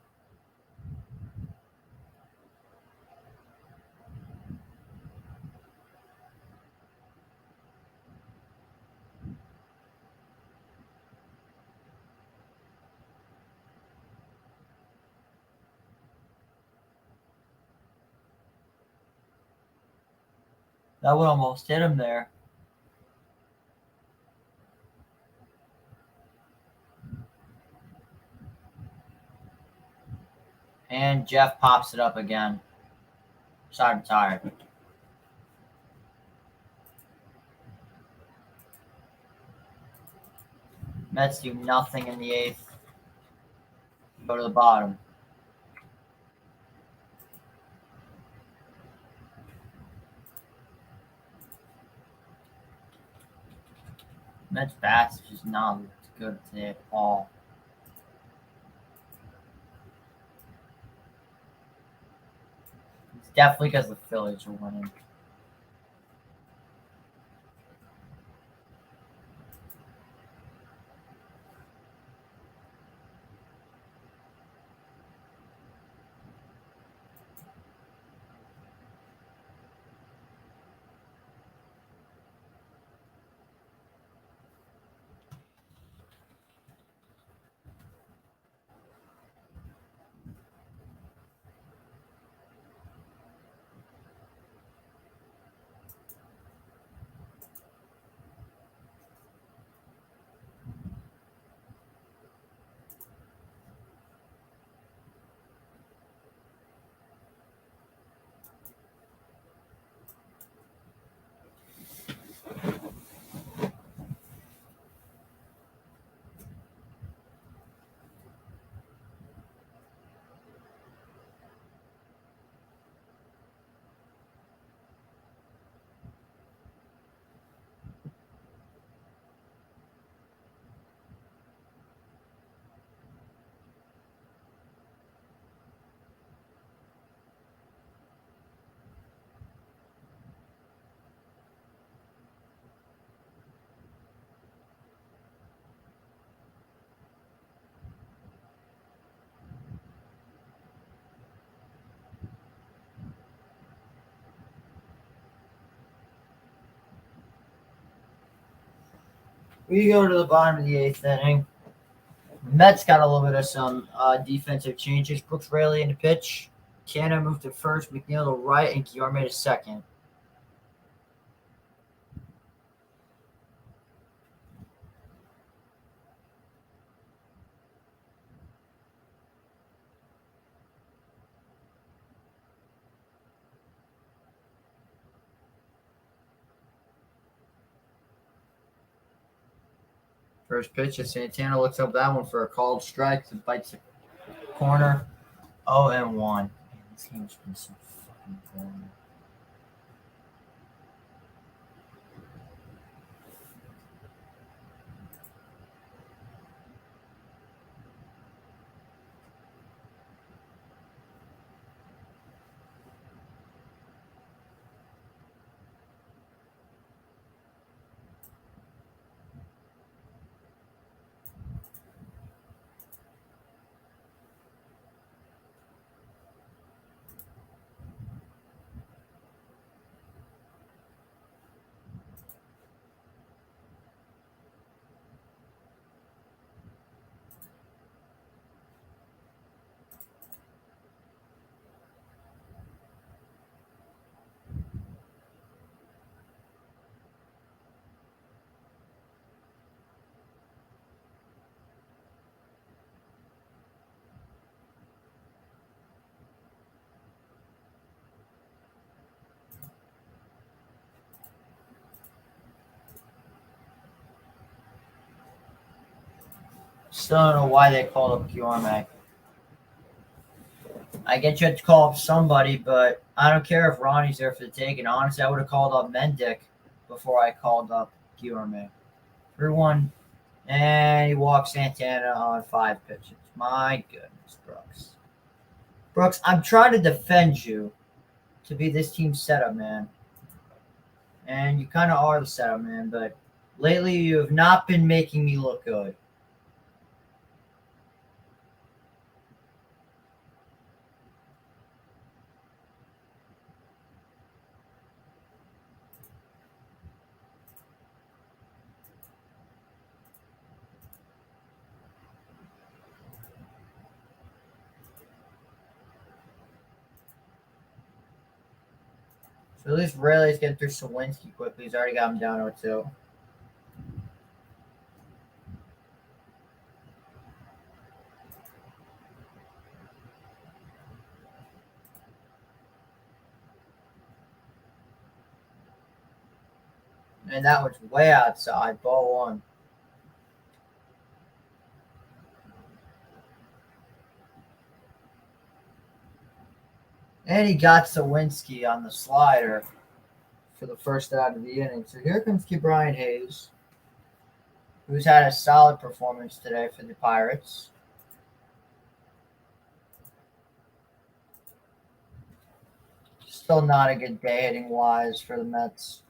That would almost hit him there. And Jeff pops it up again. Sorry, I'm tired. Mets do nothing in the 8th. Go to the bottom. Mets bats is just not good today at all. It's definitely because the Phillies are winning. We go to the bottom of the 8th inning. Mets got a little bit of some defensive changes. Brooks Raley in the pitch. Canada moved to first, McNeil to right, and Guillaume to second. First pitch, and Santana looks up that one for a called strike and bites the corner. 0-1. Man, this game's been so fucking boring. Still don't know why they called up Guillaume. I get you had to call up somebody, but I don't care if Ronnie's there for the taking. Honestly, I would have called up Mendick before I called up Guillaume. 3-1, and he walks Santana on 5 pitches. My goodness, Brooks. Brooks, I'm trying to defend you to be this team's setup man. And you kind of are the setup man, but lately you have not been making me look good. So at least Rayleigh's getting through Sawinski quickly. He's already got him down 0-2. And that was way outside. Ball 1. And he got Sawinski on the slider for the first out of the inning. So here comes Brian Hayes, who's had a solid performance today for the Pirates. Still not a good day hitting wise for the Mets.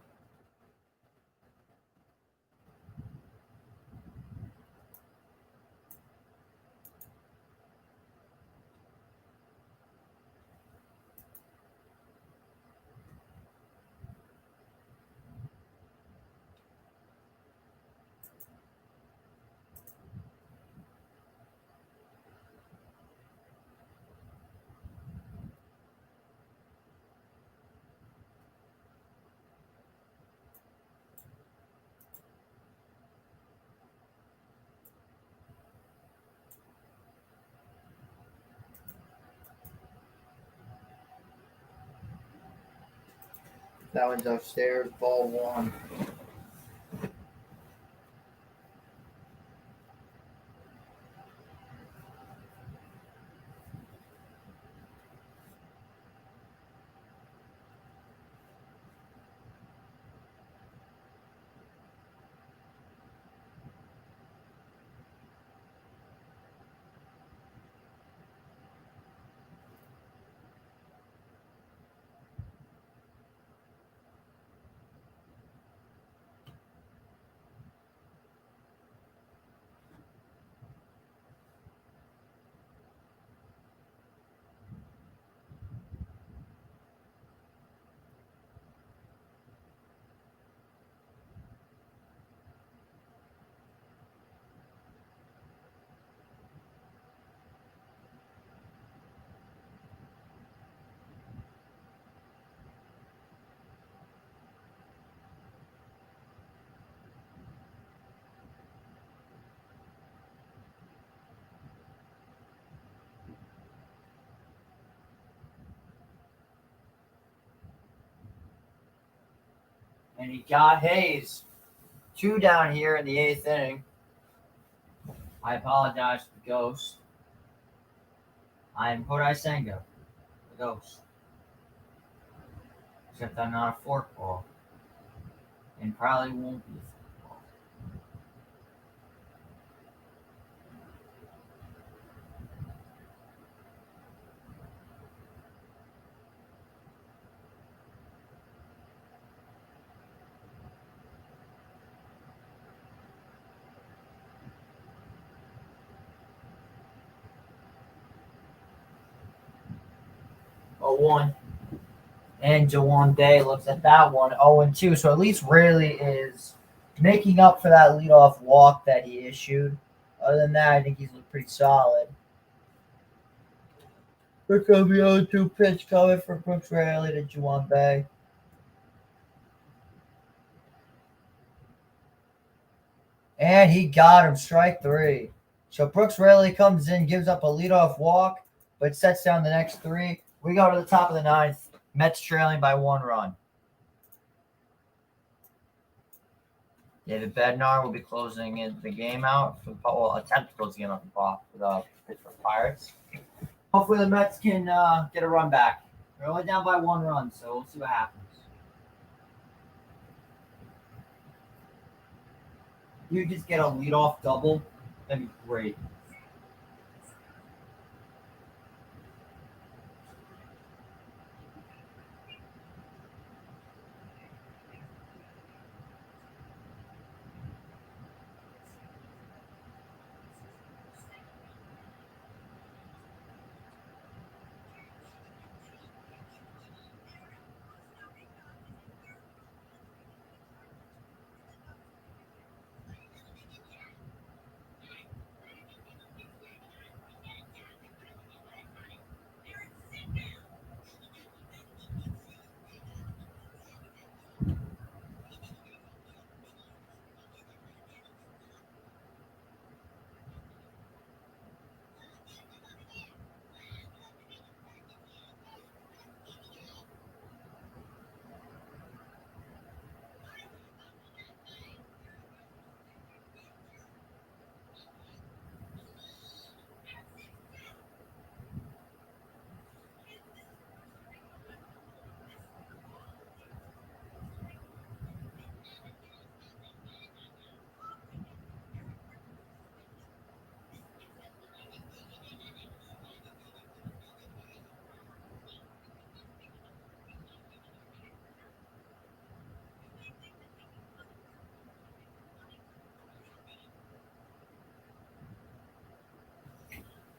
That one's upstairs. Ball 1. And he got Hayes. 2 down here in the 8th inning. I apologize to the Ghost. I'm Kodai Senga, the Ghost. Except I'm not a forkball. And probably won't be a forkball. A 1. And Jawan Day looks at that one 0-2. So at least Rayleigh is making up for that leadoff walk that he issued. Other than that, I think he's looked pretty solid. Here comes the 0-2 pitch coming from Brooks Rayleigh to Jawan Bay. And he got him, strike 3. So Brooks Rayleigh comes in, gives up a leadoff walk, but sets down the next 3. We go to the top of the 9th. Mets trailing by 1 run. David Bednar will be closing the game out. Attempt to close the game out for the Pittsburgh Pirates. Hopefully the Mets can get a run back. They're only down by 1 run, so we'll see what happens. You just get a leadoff double, that'd be great.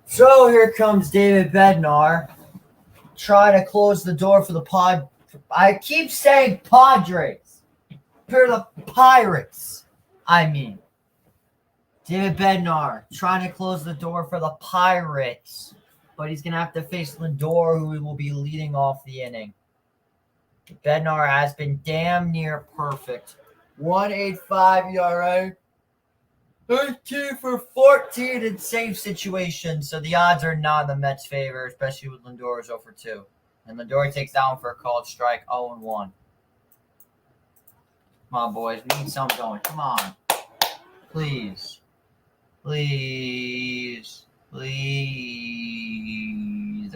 So here comes David Bednar trying to close the door for the Pod. I keep saying Padres. For the Pirates, I mean. David Bednar trying to close the door for the Pirates. But he's going to have to face Lindor, who will be leading off the inning. Bednar has been damn near perfect. 1.85 ERA. 13 for 14 in save situations, so the odds are not in the Mets' favor, especially with Lindor's 0 for 2. And Lindor takes down for a called strike 0-1. Come on, boys. We need something going. Come on. Please. Please. Please.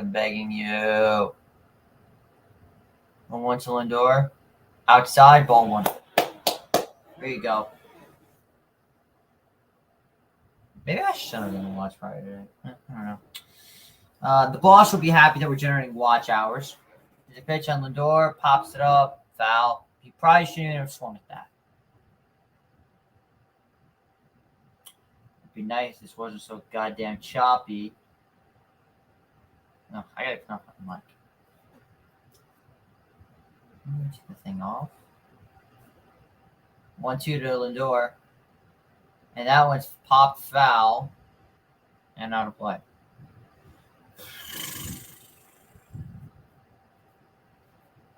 I'm begging you. 1-1 to Lindor. Outside, ball 1. There you go. Maybe I shouldn't have watched Friday today. I don't know. The boss will be happy that we're generating watch hours. There's a pitch on Lindor, pops it up, foul. He probably shouldn't have swung at that. It'd be nice if this wasn't so goddamn choppy. No, I gotta turn off my mic. Take the thing off. 1-2 to Lindor. And that one's popped foul and out of play.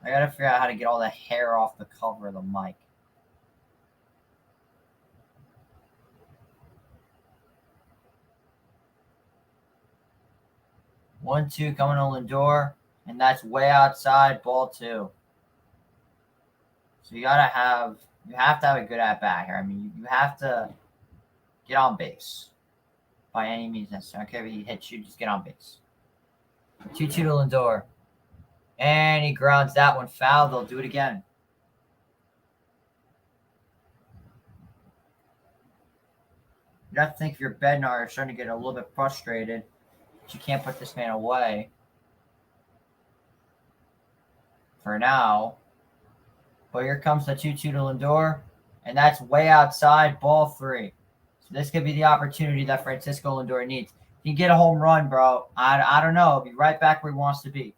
I gotta figure out how to get all the hair off the cover of the mic. One, two coming to Lindor, and that's way outside, ball 2. So you have to have a good at bat here. I mean, you have to get on base by any means necessary. I don't care if he hits you, just get on base. 2-2 to Lindor. And he grounds that one foul. They'll do it again. You have to think if you're Bednar, you're starting to get a little bit frustrated that you can't put this man away. For now. But here comes the 2-2 to Lindor. And that's way outside, ball 3. So this could be the opportunity that Francisco Lindor needs. If you get a home run, bro, I don't know. He'll be right back where he wants to be.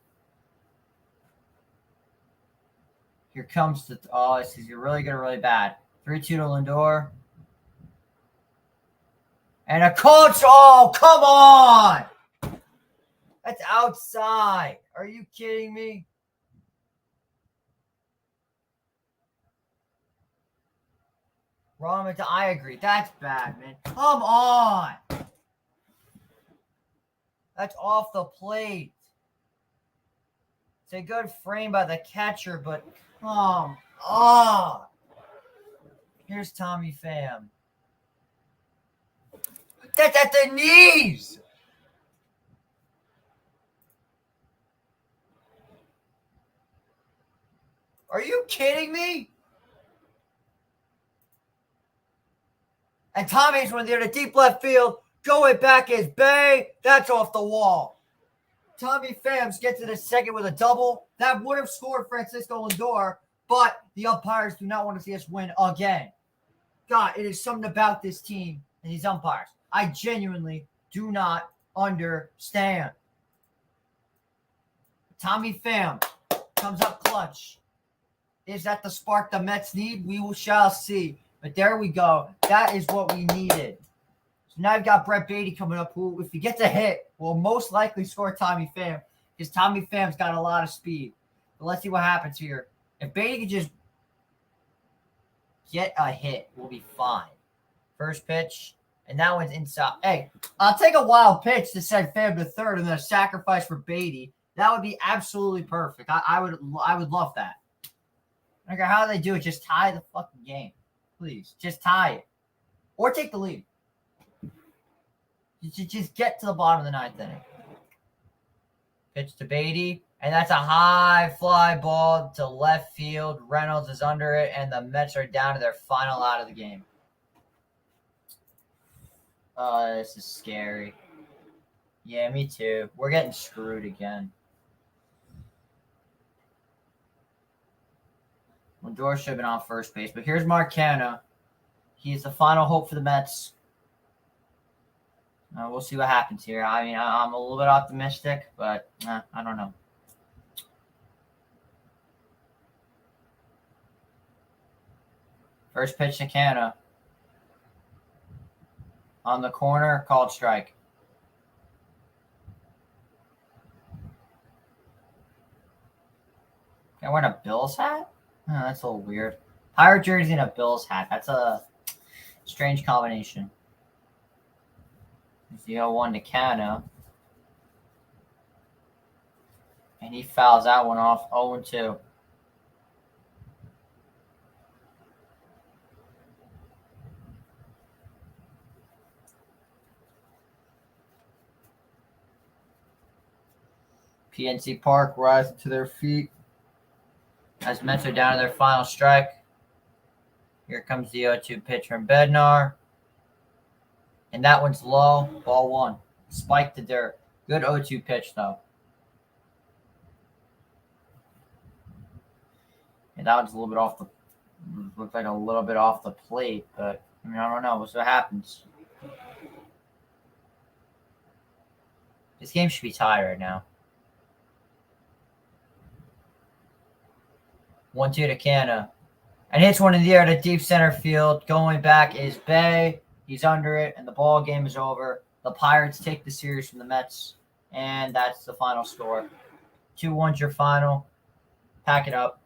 Here comes the this is really good or really bad. 3-2 to Lindor. And a coach. Oh, come on. That's outside. Are you kidding me? Wrong. I agree. That's bad, man. Come on. That's off the plate. It's a good frame by the catcher, but come on. Here's Tommy Pham. That's at the knees. Are you kidding me? And Tommy's when they're in the deep left field. Going back is Bay. That's off the wall. Tommy Phams gets to the second with a double. That would have scored Francisco Lindor, but the umpires do not want to see us win again. God, it is something about this team and these umpires. I genuinely do not understand. Tommy Pham comes up clutch. Is that the spark the Mets need? We shall see. But there we go. That is what we needed. So now you've got Brett Beatty coming up, who, if he gets a hit, will most likely score Tommy Pham, because Tommy Pham's got a lot of speed. But let's see what happens here. If Beatty can just get a hit, we'll be fine. First pitch, and that one's inside. Hey, I'll take a wild pitch to send Pham to third and then a sacrifice for Beatty. That would be absolutely perfect. I would love that. I don't care how they do it. Just tie the fucking game. Please. Just tie it. Or take the lead. Just get to the bottom of the ninth inning. Pitch to Beatty. And that's a high fly ball to left field. Reynolds is under it. And the Mets are down to their final out of the game. Oh, this is scary. Yeah, me too. We're getting screwed again. Lindor should have been on first base. But here's Mark Canha. He's the final hope for the Mets. We'll see what happens here. I mean, I'm a little bit optimistic, but I don't know. First pitch to Canha. On the corner, called strike. Can I wear a Bills hat? Oh, that's a little weird. Pirate jersey and a Bills hat. That's a strange combination. It's the 0-1 to Canha. And he fouls that one off. 0-2. PNC Park rising to their feet as Mets are down to their final strike. Here comes the 0-2 pitch from Bednar. And that one's low. Ball 1. Spike to dirt. Good 0-2 pitch, though. And that one's a little bit off the... Looked like a little bit off the plate, but I mean, I don't know. We'll see what happens. This game should be tied right now. 1-2 to Canha. And hits one in the air to deep center field. Going back is Bay. He's under it, and the ball game is over. The Pirates take the series from the Mets, and that's the final score. 2-1's your final. Pack it up.